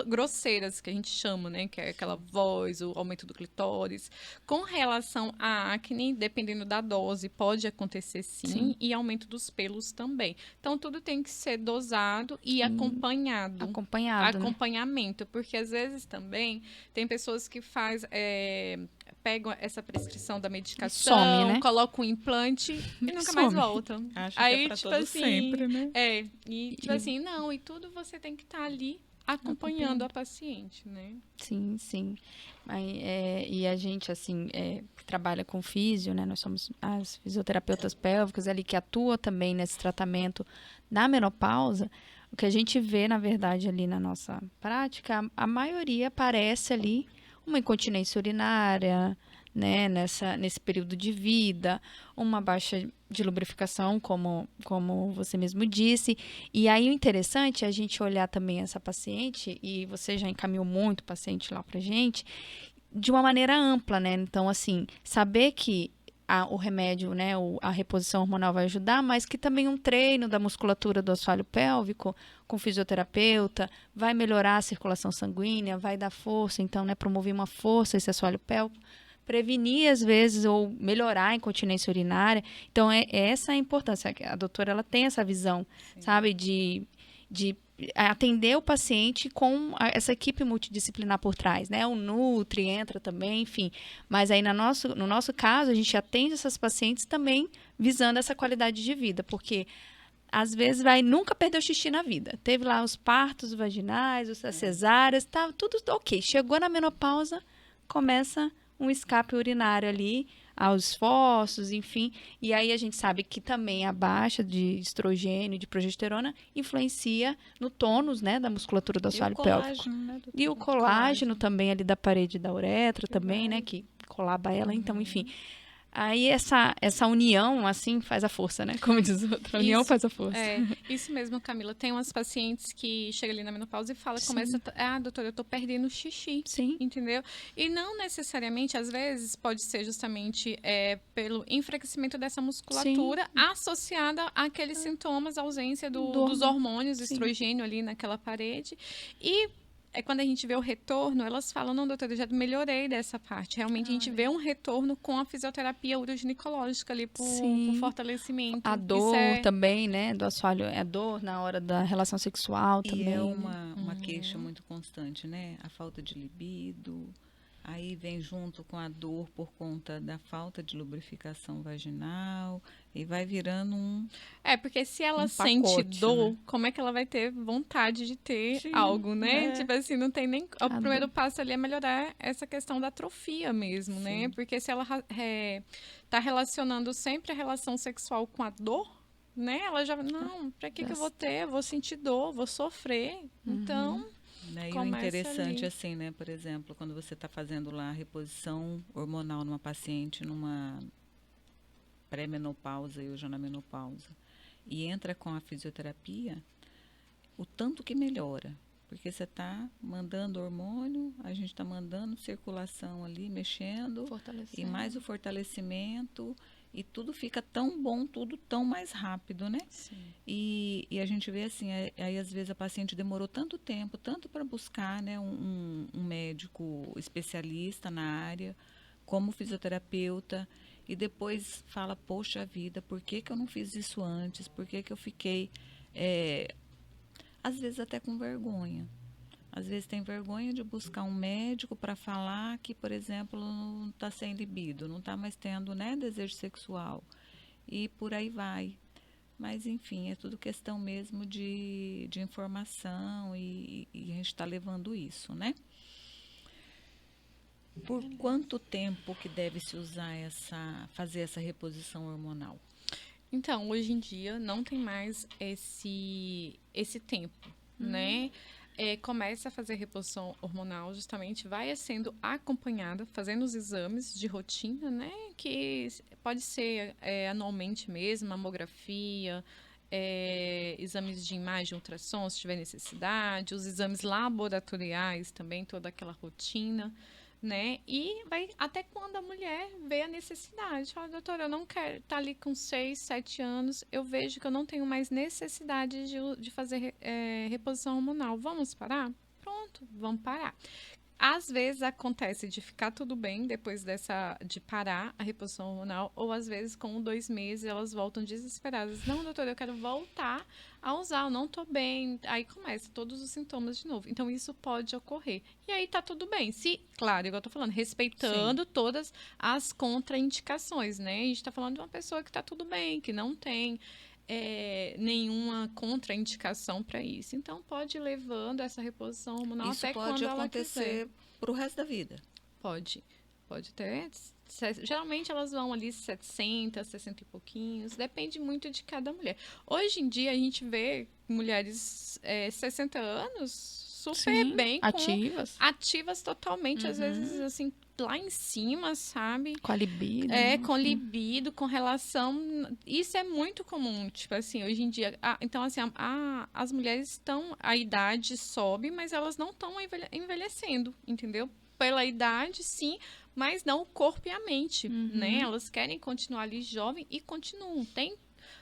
grosseiras que a gente chama, né? Que é aquela voz, o aumento do clitóris. Com relação à acne, dependendo da dose, pode acontecer sim. E aumento dos pelos também. Então, tudo tem que ser dosado e acompanhado. Acompanhamento, porque às vezes também tem pessoas que pegam essa prescrição da medicação, some, né? colocam um implante e nunca mais voltam. Acho aí, que é pra todo sempre, né? Assim, não, e tudo você tem que estar ali acompanhando a paciente, né? Sim, sim. E a gente, assim, que trabalha com físio, né? Nós somos as fisioterapeutas pélvicas ali que atuam também nesse tratamento da menopausa. O que a gente vê, na verdade, ali na nossa prática, a maioria aparece ali uma incontinência urinária, né, nesse período de vida, uma baixa de lubrificação, como você mesmo disse. E aí o interessante é a gente olhar também essa paciente, e você já encaminhou muito paciente lá pra gente, de uma maneira ampla, né? Então, assim, saber que o remédio, né, a reposição hormonal vai ajudar, mas que também um treino da musculatura do assoalho pélvico com fisioterapeuta vai melhorar a circulação sanguínea, vai dar força, então, né, promover uma força esse assoalho pélvico, prevenir às vezes ou melhorar a incontinência urinária. Então, essa é a importância. A doutora, ela tem essa visão, Sim. sabe, de atender o paciente com essa equipe multidisciplinar por trás, né? O Nutri entra também, enfim. Mas aí no nosso caso, a gente atende essas pacientes também visando essa qualidade de vida, porque às vezes nunca perdeu xixi na vida. Teve lá os partos vaginais, as cesáreas, tá tudo ok. Chegou na menopausa, começa um escape urinário ali, aos esforços, enfim. E aí a gente sabe que também a baixa de estrogênio, de progesterona, influencia no tônus, né, da musculatura do assoalho pélvico. Né, doutora? E o colágeno também ali da parede da uretra também, né, que colaba ela. Então, enfim. Aí essa união, assim, faz a força, né? Como diz o outro, a união faz a força. Isso mesmo, Camila. Tem umas pacientes que chegam ali na menopausa e falam, doutora, eu tô perdendo xixi. Sim. Entendeu? E não necessariamente, às vezes, pode ser justamente pelo enfraquecimento dessa musculatura associada àqueles sintomas, ausência dos hormônios, estrogênio ali naquela parede. E quando a gente vê o retorno, elas falam, não, doutora, eu já melhorei dessa parte. Realmente, a gente vê um retorno com a fisioterapia uroginecológica ali por fortalecimento. A dor também, né, do assoalho, a dor na hora da relação sexual também. E é uma queixa muito constante, né? A falta de libido, aí vem junto com a dor por conta da falta de lubrificação vaginal e vai virando porque se ela sente pacote, dor, né? Como é que ela vai ter vontade de ter algo, né? Tipo assim, não tem nem... O primeiro passo ali é melhorar essa questão da atrofia mesmo, né? Porque se ela tá relacionando sempre a relação sexual com a dor, né? Ela já... Não, pra que eu vou ter? Eu vou sentir dor, vou sofrer. Então... Né? E o interessante, assim, né? Por exemplo, quando você está fazendo lá a reposição hormonal numa paciente, numa pré-menopausa ou já na menopausa, e entra com a fisioterapia, o tanto que melhora. Porque você está mandando hormônio, a gente está mandando circulação ali, mexendo, e mais o fortalecimento, e tudo fica tão bom, tudo tão mais rápido, né? E a gente vê assim, aí às vezes a paciente demorou tanto tempo, tanto para buscar, né, um médico especialista na área, como fisioterapeuta, e depois fala, poxa vida, por que eu não fiz isso antes? Por que eu fiquei, às vezes até com vergonha. Às vezes tem vergonha de buscar um médico para falar que, por exemplo, não está sem libido, não está mais tendo, né, desejo sexual. E por aí vai. Mas, enfim, é tudo questão mesmo de informação e a gente está levando isso, né? Por quanto tempo que deve se usar fazer essa reposição hormonal? Então, hoje em dia não tem mais esse tempo, né? Começa a fazer reposição hormonal, justamente vai sendo acompanhada, fazendo os exames de rotina, né? Que pode ser anualmente mesmo, mamografia, exames de imagem, ultrassom, se tiver necessidade, os exames laboratoriais também, toda aquela rotina, né? E vai até quando a mulher vê a necessidade. Fala, doutora, eu não quero estar ali com 6, 7 anos, eu vejo que eu não tenho mais necessidade de fazer reposição hormonal. Vamos parar? Pronto, vamos parar. Às vezes acontece de ficar tudo bem depois de parar a reposição hormonal, ou às vezes com 2 meses elas voltam desesperadas. Não, doutora, eu quero voltar a usar, eu não tô bem. Aí começa todos os sintomas de novo. Então isso pode ocorrer. E aí tá tudo bem. Se, claro, igual eu tô falando, respeitando todas as contraindicações, né? A gente tá falando de uma pessoa que tá tudo bem, que não tem nenhuma contraindicação para isso. Então, pode ir levando essa reposição hormonal isso até quando ela quiser. Isso pode acontecer pro resto da vida? Pode ter. Geralmente, elas vão ali 60, 60 e pouquinhos. Depende muito de cada mulher. Hoje em dia, a gente vê mulheres 60 anos super bem. Ativas. Ativas totalmente. Às vezes, assim, lá em cima, sabe? Com a libido. Com libido, com relação... Isso é muito comum, tipo assim, hoje em dia. Então, assim, as mulheres estão... A idade sobe, mas elas não estão envelhecendo, entendeu? Pela idade, sim, mas não o corpo e a mente, né? Elas querem continuar ali jovem e continuam. Tem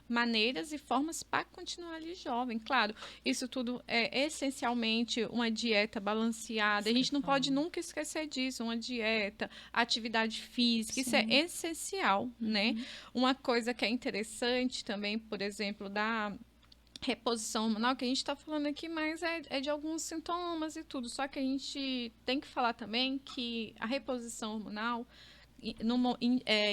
maneiras e formas para continuar ali jovem. Claro, isso tudo é essencialmente uma dieta balanceada. A gente não pode nunca esquecer disso. Uma dieta, atividade física, isso é essencial, né? Uma coisa que é interessante também, por exemplo, da reposição hormonal, que a gente está falando aqui, mas é de alguns sintomas e tudo. Só que a gente tem que falar também que a reposição hormonal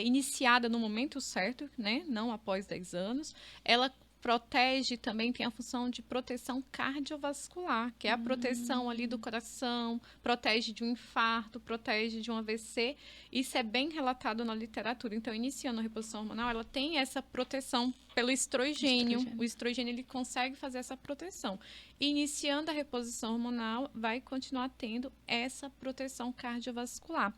iniciada no momento certo, né? Não após 10 anos, ela protege também, tem a função de proteção cardiovascular, que é a proteção ali do coração, protege de um infarto, protege de um AVC. Isso é bem relatado na literatura. Então, iniciando a reposição hormonal, ela tem essa proteção pelo estrogênio. O estrogênio, ele consegue fazer essa proteção. Iniciando a reposição hormonal, vai continuar tendo essa proteção cardiovascular.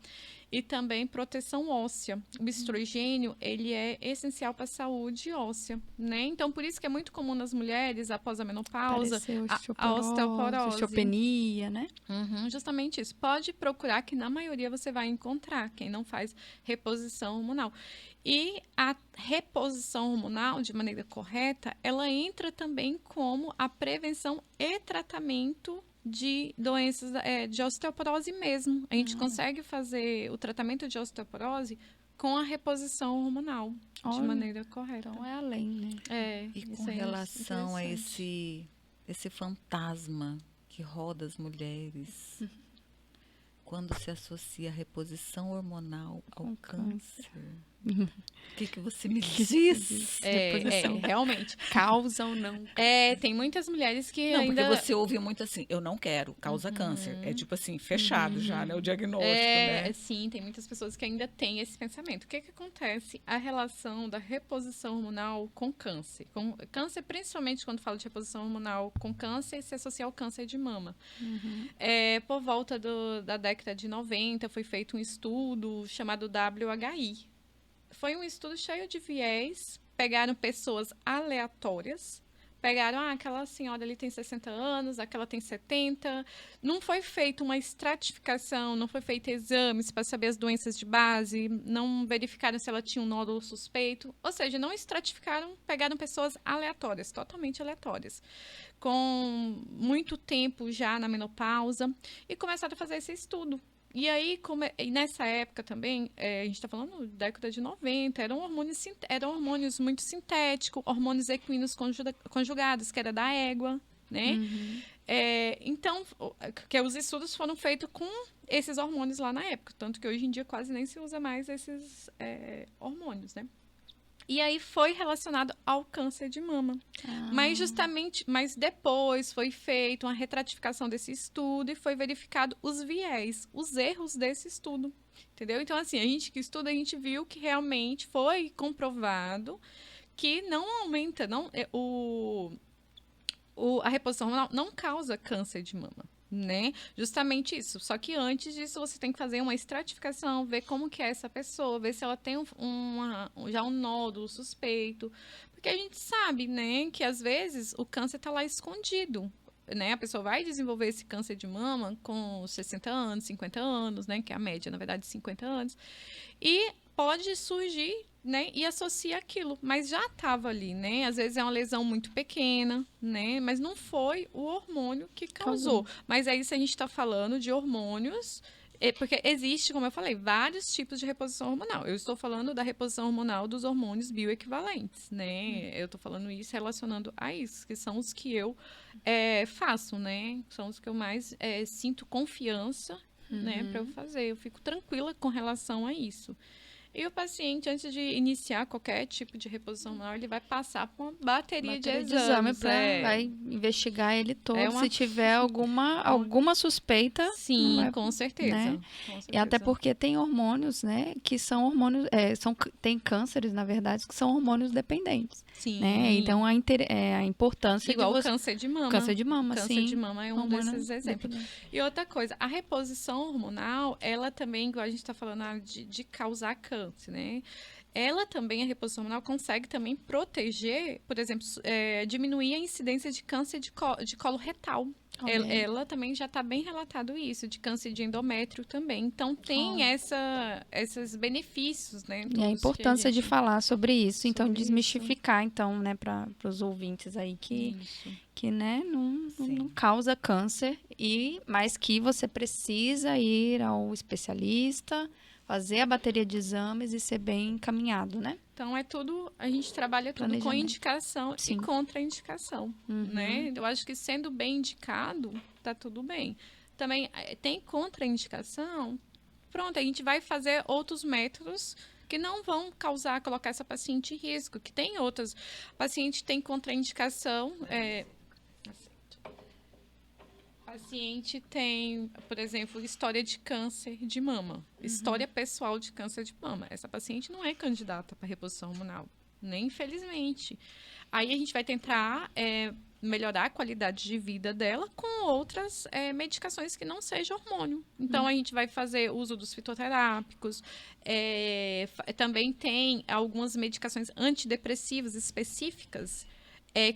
E também proteção óssea. O estrogênio, ele é essencial para a saúde óssea, né? Então, por isso que é muito comum nas mulheres, após a menopausa, a osteoporose. Osteopenia, né? Justamente isso. Pode procurar, que na maioria você vai encontrar, quem não faz reposição hormonal. E a reposição hormonal, de maneira correta, ela entra também como a prevenção e tratamento de doenças de osteoporose mesmo. A gente consegue fazer o tratamento de osteoporose com a reposição hormonal, de maneira correta. Então é além, né? E com relação a esse fantasma que roda as mulheres, quando se associa a reposição hormonal ao câncer. O que você me diz? Realmente. Causa ou não? Tem muitas mulheres que não, ainda... porque você ouve muito assim, eu não quero, causa câncer. É tipo assim, fechado já, né? O diagnóstico, né? Sim, tem muitas pessoas que ainda têm esse pensamento. O que acontece? A relação da reposição hormonal com câncer. Com câncer, principalmente quando fala de reposição hormonal com câncer, se associa ao câncer de mama. Por volta da década de 90, foi feito um estudo chamado WHI. Foi um estudo cheio de viés, pegaram pessoas aleatórias, pegaram, aquela senhora ali tem 60 anos, aquela tem 70, não foi feita uma estratificação, não foi feito exames para saber as doenças de base, não verificaram se ela tinha um nódulo suspeito, ou seja, não estratificaram, pegaram pessoas aleatórias, totalmente aleatórias, com muito tempo já na menopausa, e começaram a fazer esse estudo. E aí, nessa época também, a gente está falando da década de 90, eram hormônios muito sintéticos, hormônios equinos conjugados, que era da égua, né? Então, que os estudos foram feitos com esses hormônios lá na época, tanto que hoje em dia quase nem se usa mais esses hormônios, né? E aí foi relacionado ao câncer de mama. Mas depois foi feita uma retratificação desse estudo e foi verificado os viés, os erros desse estudo. Entendeu? Então, assim, a gente que estuda, a gente viu que realmente foi comprovado que não aumenta, a reposição hormonal não causa câncer de mama. Né? Justamente isso. Só que antes disso você tem que fazer uma estratificação, ver como que é essa pessoa, ver se ela tem já um nódulo suspeito. Porque a gente sabe, né, que às vezes o câncer está lá escondido. Né? A pessoa vai desenvolver esse câncer de mama com 60 anos, 50 anos, né, que é a média, na verdade, 50 anos. E pode surgir, né, e associa aquilo, mas já estava ali, né? Às vezes é uma lesão muito pequena, né? Mas não foi o hormônio que causou. Mas aí se a gente está falando de hormônios, porque existe, como eu falei, vários tipos de reposição hormonal. Eu estou falando da reposição hormonal dos hormônios bioequivalentes, né? Eu estou falando isso relacionando a isso, que são os que eu faço, né? São os que eu mais sinto confiança, né, para eu fazer. Eu fico tranquila com relação a isso. E o paciente, antes de iniciar qualquer tipo de reposição hormonal, ele vai passar por uma bateria de exames. Vai investigar ele todo. Se tiver alguma suspeita. Sim, com certeza. Né? E até porque tem hormônios, né, que são hormônios. Tem cânceres, na verdade, que são hormônios dependentes. Sim. né? Então, a importância Igual de o câncer de mama. Câncer de mama, Câncer sim. de mama é um Hormônio desses exemplos. E outra coisa, a reposição hormonal, ela também, igual a gente está falando de causar câncer, né? Ela também, a reposição hormonal, consegue também proteger, por exemplo, diminuir a incidência de câncer de colo retal. Ela também já está bem relatado isso, de câncer de endométrio também. Então, tem esses benefícios, né? E a importância de falar sobre isso, então, Sobre desmistificar, então, né, para os ouvintes aí que né, não causa câncer, mas que você precisa ir ao especialista, fazer a bateria de exames e ser bem encaminhado, né? Então, a gente trabalha tudo com indicação e contraindicação, né? Eu acho que sendo bem indicado, tá tudo bem. Também tem contraindicação, pronto, a gente vai fazer outros métodos que não vão colocar essa paciente em risco, que tem outras. O paciente tem contraindicação, paciente tem, por exemplo, história de câncer de mama, história pessoal de câncer de mama. Essa paciente não é candidata para reposição hormonal, nem infelizmente. Aí a gente vai tentar melhorar a qualidade de vida dela com outras medicações que não sejam hormônio. Então, a gente vai fazer uso dos fitoterápicos. Também tem algumas medicações antidepressivas específicas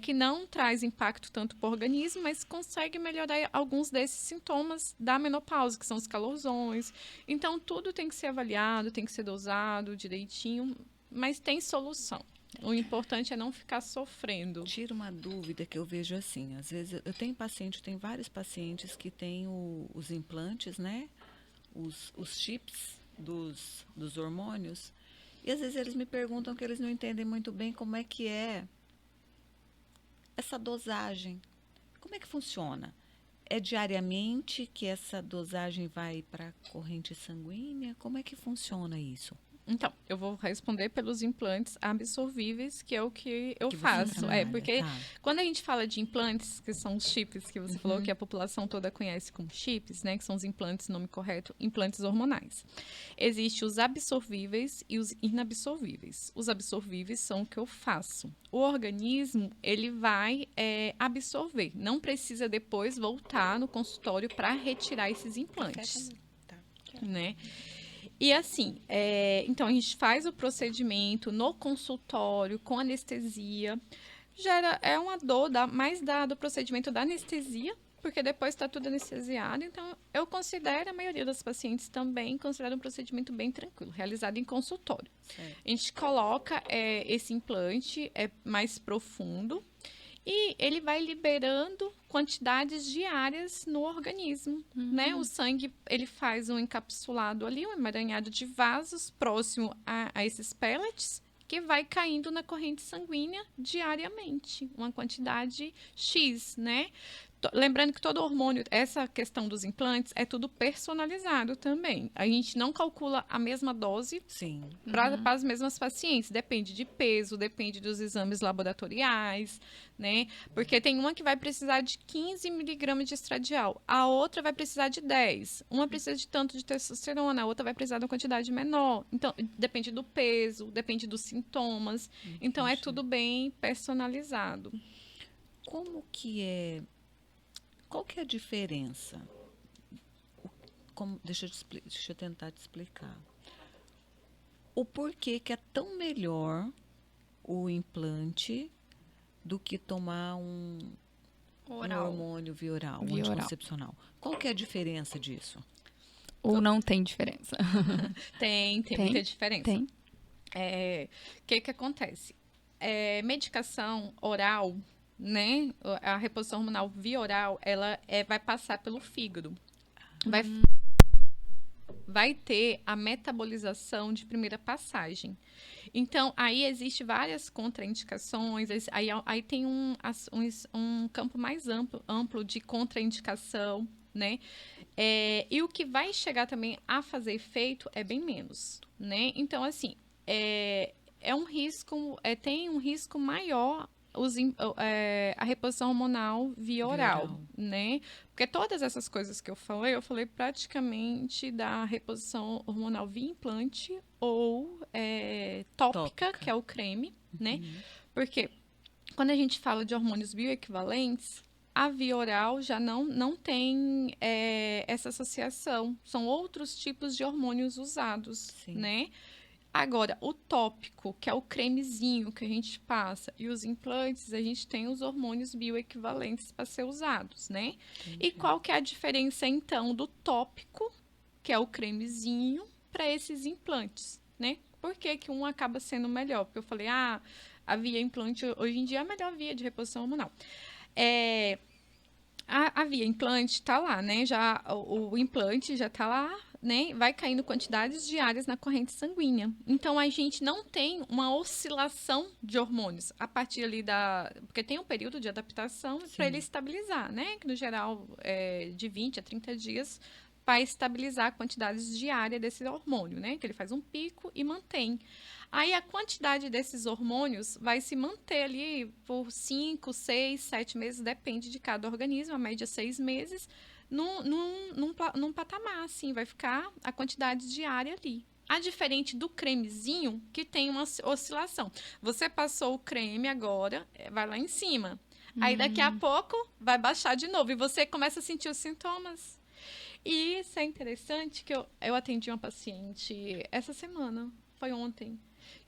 que não traz impacto tanto para o organismo, mas consegue melhorar alguns desses sintomas da menopausa, que são os calorzões. Então, tudo tem que ser avaliado, tem que ser dosado direitinho, mas tem solução. O importante é não ficar sofrendo. Tira uma dúvida que eu vejo assim, às vezes eu tenho vários pacientes que têm os implantes, né? Os chips dos hormônios, e às vezes eles me perguntam que eles não entendem muito bem como é que é essa dosagem. Como é que funciona? É diariamente que essa dosagem vai para a corrente sanguínea? Como é que funciona isso? Então, eu vou responder pelos implantes absorvíveis, que é o que eu faço. Trabalha, Porque quando a gente fala de implantes, que são os chips, que você falou que a população toda conhece como chips, né? Que são os implantes, nome correto, implantes hormonais. Existem os absorvíveis e os inabsorvíveis. Os absorvíveis são o que eu faço. O organismo, ele vai absorver. Não precisa depois voltar no consultório para retirar esses implantes. Né? E assim, então a gente faz o procedimento no consultório com anestesia. É uma dor mais do procedimento da anestesia, porque depois está tudo anestesiado. Então, eu considero, a maioria das pacientes também considera um procedimento bem tranquilo, realizado em consultório. Certo. A gente coloca esse implante mais profundo, e ele vai liberando quantidades diárias no organismo, né? O sangue, ele faz um encapsulado ali, um emaranhado de vasos próximo a esses pellets, que vai caindo na corrente sanguínea diariamente, uma quantidade X, né? Lembrando que todo hormônio, essa questão dos implantes, é tudo personalizado também. A gente não calcula a mesma dose para as mesmas pacientes. Depende de peso, depende dos exames laboratoriais, né? Porque tem uma que vai precisar de 15 miligramas de estradiol, a outra vai precisar de 10. Uma precisa de tanto de testosterona, a outra vai precisar de uma quantidade menor. Então, depende do peso, depende dos sintomas. Então, é tudo bem personalizado. Qual que é a diferença? Deixa eu tentar te explicar. O porquê que é tão melhor o implante do que tomar um hormônio via oral, um anticoncepcional. Qual que é a diferença disso? Ou não tem diferença? Tem muita diferença. Tem. O que acontece? Medicação oral, né? A reposição hormonal via oral, ela vai passar pelo fígado. Vai ter a metabolização de primeira passagem. Então, aí existe várias contraindicações, aí tem um campo mais amplo de contraindicação, né? E o que vai chegar também a fazer efeito é bem menos, né? Então, assim, tem um risco maior a reposição hormonal via oral, né? Porque todas essas coisas que eu falei praticamente da reposição hormonal via implante ou tópica, que é o creme, né? Porque quando a gente fala de hormônios bioequivalentes, a via oral já não tem essa associação. São outros tipos de hormônios usados, Sim. né? Agora, o tópico, que é o cremezinho que a gente passa, e os implantes, a gente tem os hormônios bioequivalentes para ser usados, né? E qual que é a diferença, então, do tópico, que é o cremezinho, para esses implantes, né? Por que que um acaba sendo melhor? Porque eu falei, a via implante hoje em dia é a melhor via de reposição hormonal. A via implante está lá, né? Já, o implante já está lá, né? Vai caindo quantidades diárias na corrente sanguínea. Então, a gente não tem uma oscilação de hormônios a partir ali porque tem um período de adaptação para ele estabilizar, né? Que no geral é de 20 a 30 dias para estabilizar a quantidade diária desse hormônio, né? Que ele faz um pico e mantém. Aí a quantidade desses hormônios vai se manter ali por 5, 6, 7 meses, depende de cada organismo, a média 6 meses, num patamar, assim, vai ficar a quantidade diária ali. A diferente do cremezinho, que tem uma oscilação. Você passou o creme agora, vai lá em cima. Aí daqui a pouco vai baixar de novo e você começa a sentir os sintomas. E isso é interessante que eu atendi uma paciente essa semana, foi ontem,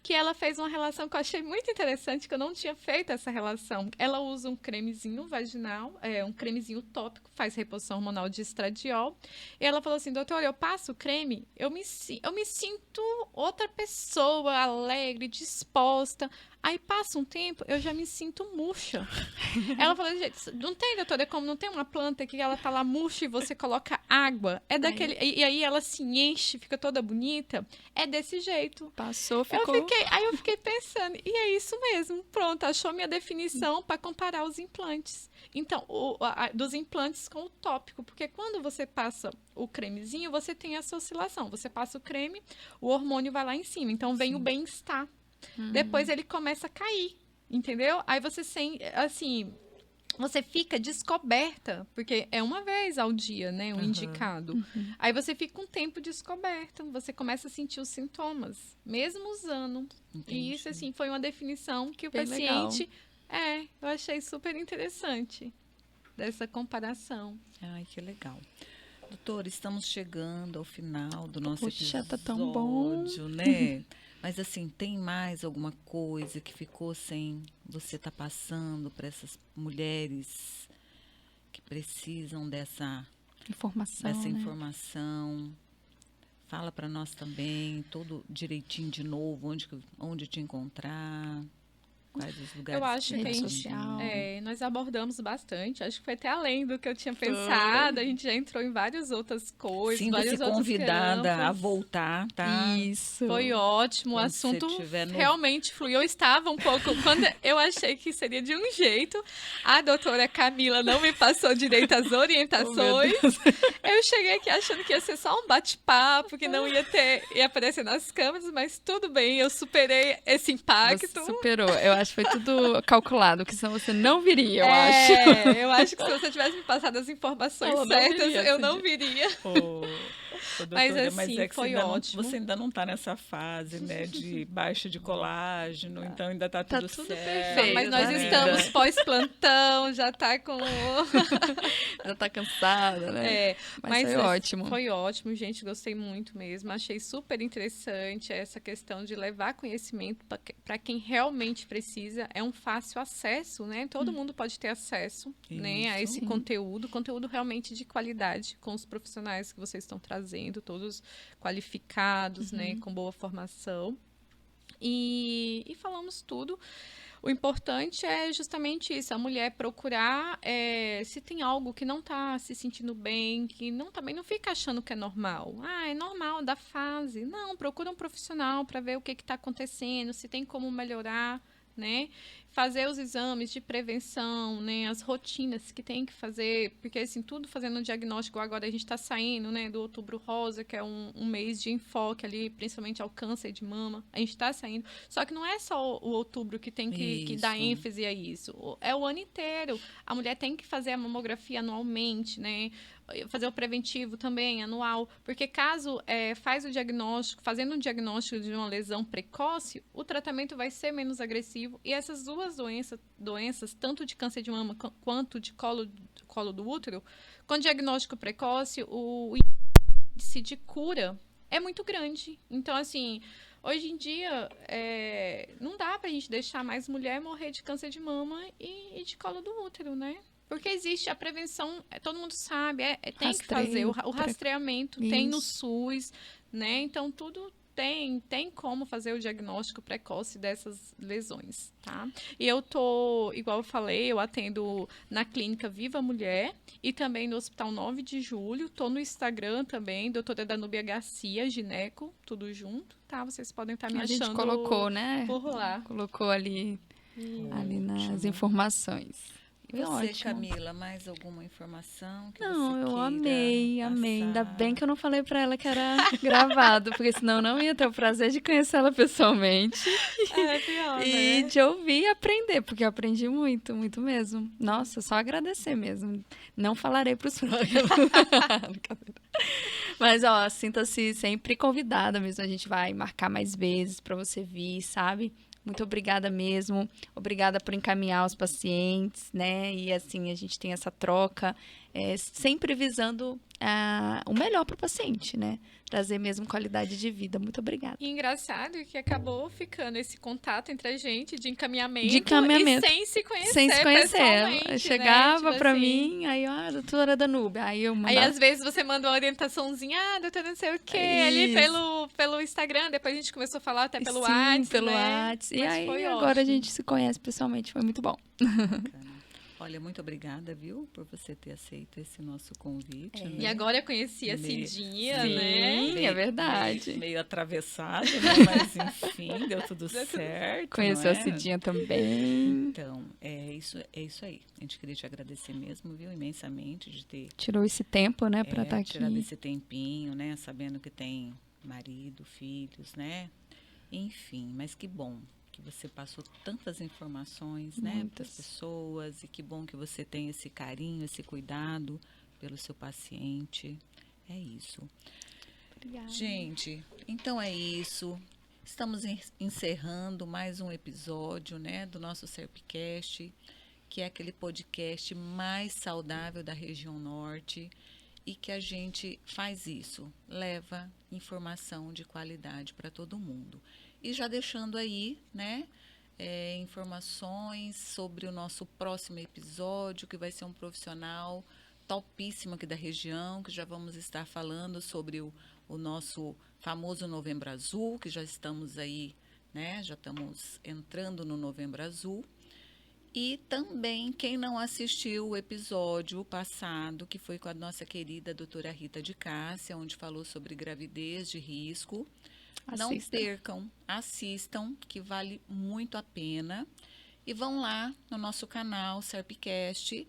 que ela fez uma relação que eu achei muito interessante, que eu não tinha feito essa relação. Ela usa um cremezinho vaginal, um cremezinho tópico, faz reposição hormonal de estradiol. E ela falou assim, doutora, eu passo o creme, eu me sinto outra pessoa, alegre, disposta. Aí passa um tempo, eu já me sinto murcha. Ela falou, gente, não tem, doutora, como não tem uma planta que ela tá lá murcha e você coloca água. É daquele. E aí ela se enche, fica toda bonita. É desse jeito. Passou, ficou. Aí eu fiquei pensando, e é isso mesmo. Pronto, achou minha definição para comparar os implantes. Então, dos implantes com o tópico. Porque quando você passa o cremezinho, você tem essa oscilação. Você passa o creme, o hormônio vai lá em cima. Então, vem o bem-estar. Depois ele começa a cair, entendeu? Aí você sente, assim, você fica descoberta, porque é uma vez ao dia, né, o indicado. Aí você fica um tempo descoberta, você começa a sentir os sintomas, mesmo usando. Entendi. E isso, assim, foi uma definição que o Bem paciente... eu achei super interessante dessa comparação. Ai, que legal. Doutora, estamos chegando ao final do nosso Poxa, episódio, tá tão bom. né? Mas, assim, tem mais alguma coisa que ficou sem você estar passando para essas mulheres que precisam dessa Informação, né? informação? Fala para nós também, todo direitinho de novo, onde te encontrar, quais os lugares. Eu acho que a rede gente, social. nós abordamos bastante. Acho que foi até além do que eu tinha pensado. A gente já entrou em várias outras coisas, vários Sinta-se outros convidada a campos. voltar, tá? Isso. Foi ótimo, o Quando assunto você tiver no- realmente fluiu. Eu estava um pouco, quando eu achei que seria de um jeito, a doutora Camila não me passou direito as orientações. Eu cheguei aqui achando que ia ser só um bate-papo, que não ia aparecer nas câmeras, mas tudo bem, eu superei esse impacto. Você superou. Eu acho que foi tudo calculado, que senão você não viria, eu acho. Eu acho que se você tivesse me passado as informações Ela não certas, viria, eu assim, não viria. Mas, assim, é que foi você ainda ótimo. você ainda não está nessa fase, né, de baixa de colágeno, então ainda está Tá tudo tudo certo. perfeito, Mas nós tá estamos pós-plantão, já tá com... Já tá cansada, né? Mas foi ótimo. Foi ótimo, gente, gostei muito mesmo. Achei super interessante essa questão de levar conhecimento para quem realmente precisa. É um fácil acesso, né? Todo mundo pode ter acesso, né, a esse conteúdo realmente de qualidade, com os profissionais que vocês estão trazendo, todos qualificados, né, com boa formação. E falamos tudo. O importante é justamente isso, a mulher procurar se tem algo que não está se sentindo bem, que também não fica achando que é normal. É normal, da fase. Não, procura um profissional para ver o que está acontecendo, se tem como melhorar, né? fazer os exames de prevenção, né, as rotinas que tem que fazer, porque assim, tudo fazendo um diagnóstico, agora a gente está saindo, né, do Outubro Rosa, que é um mês de enfoque ali, principalmente ao câncer de mama, a gente está saindo, só que não é só o outubro que tem que dar ênfase a isso, é o ano inteiro, a mulher tem que fazer a mamografia anualmente, né, fazer o preventivo também, anual, porque caso fazendo um diagnóstico de uma lesão precoce, o tratamento vai ser menos agressivo, e essas duas doenças tanto de câncer de mama quanto de colo do útero, com diagnóstico precoce, o índice de cura é muito grande. Então, assim, hoje em dia, não dá pra gente deixar mais mulher morrer de câncer de mama e de colo do útero, né? Porque existe a prevenção, todo mundo sabe, tem que fazer o rastreamento, tem no SUS, né? Então, tudo tem como fazer o diagnóstico precoce dessas lesões, tá? E igual eu falei, eu atendo na clínica Viva Mulher e também no Hospital 9 de Julho, tô no Instagram também, doutora Danúbia Garcia, gineco, tudo junto, tá? Vocês podem estar me achando. A gente colocou, né? Por lá. Colocou ali nas informações. E você, ótimo. Camila, mais alguma informação que não, você eu queira amei. passar? Ainda bem que eu não falei pra ela que era gravado, porque senão eu não ia ter o prazer de conhecer ela pessoalmente. É pior, E né? de ouvir e aprender, porque eu aprendi muito, muito mesmo. Nossa, só agradecer mesmo. Não falarei pros próximos. Mas, ó, sinta-se sempre convidada mesmo. A gente vai marcar mais vezes pra você vir, sabe? Muito obrigada mesmo. Obrigada por encaminhar os pacientes, né? E assim, a gente tem essa troca, sempre visando o melhor para o paciente, né? Trazer mesmo qualidade de vida. Muito obrigada. E engraçado que acabou ficando esse contato entre a gente de encaminhamento, e sem se conhecer. Sem se conhecer. Pessoalmente, Chegava né? Tipo pra assim. mim, aí, ó, doutora Danúbia. Aí eu mandava. Aí, às vezes, você manda uma orientaçãozinha, doutora não sei o quê, ali pelo Instagram. Depois a gente começou a falar até pelo WhatsApp, pelo né? WhatsApp. E Mas aí, foi agora ótimo. a gente se conhece pessoalmente. Foi muito bom. Bacana. Olha, muito obrigada, viu, por você ter aceito esse nosso convite. Né? E agora eu conheci a Cidinha, Sim, né? é verdade. Meio atravessado, né? Mas enfim, deu tudo certo. Conheceu a Cidinha também. Então, é isso aí. A gente queria te agradecer mesmo, viu, imensamente, de ter Tirou esse tempo, né, pra estar aqui. tirado esse tempinho, né? Sabendo que tem marido, filhos, né? Enfim, mas que bom que você passou tantas informações, né, para as pessoas, e que bom que você tem esse carinho, esse cuidado pelo seu paciente. É isso. Obrigada. Gente, então é isso. Estamos encerrando mais um episódio, né, do nosso Serpcast, que é aquele podcast mais saudável da região norte, e que a gente faz isso, leva informação de qualidade para todo mundo. E já deixando aí, né, informações sobre o nosso próximo episódio, que vai ser um profissional topíssimo aqui da região, que já vamos estar falando sobre o nosso famoso Novembro Azul, que já estamos aí, né, já estamos entrando no Novembro Azul. E também, quem não assistiu o episódio passado, que foi com a nossa querida doutora Rita de Cássia, onde falou sobre gravidez de risco, não percam, assistam, que vale muito a pena. E vão lá no nosso canal, Serpcast,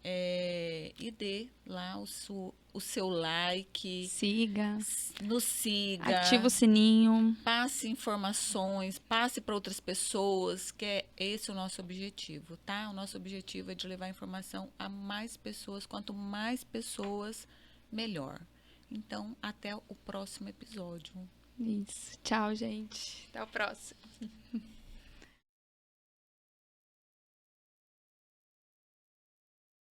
e dê lá o seu like. Siga. Nos siga. Ativa o sininho. Passe informações, passe para outras pessoas, que é esse o nosso objetivo, tá? O nosso objetivo é de levar informação a mais pessoas. Quanto mais pessoas, melhor. Então, até o próximo episódio. Isso. Tchau, gente. Até o próximo.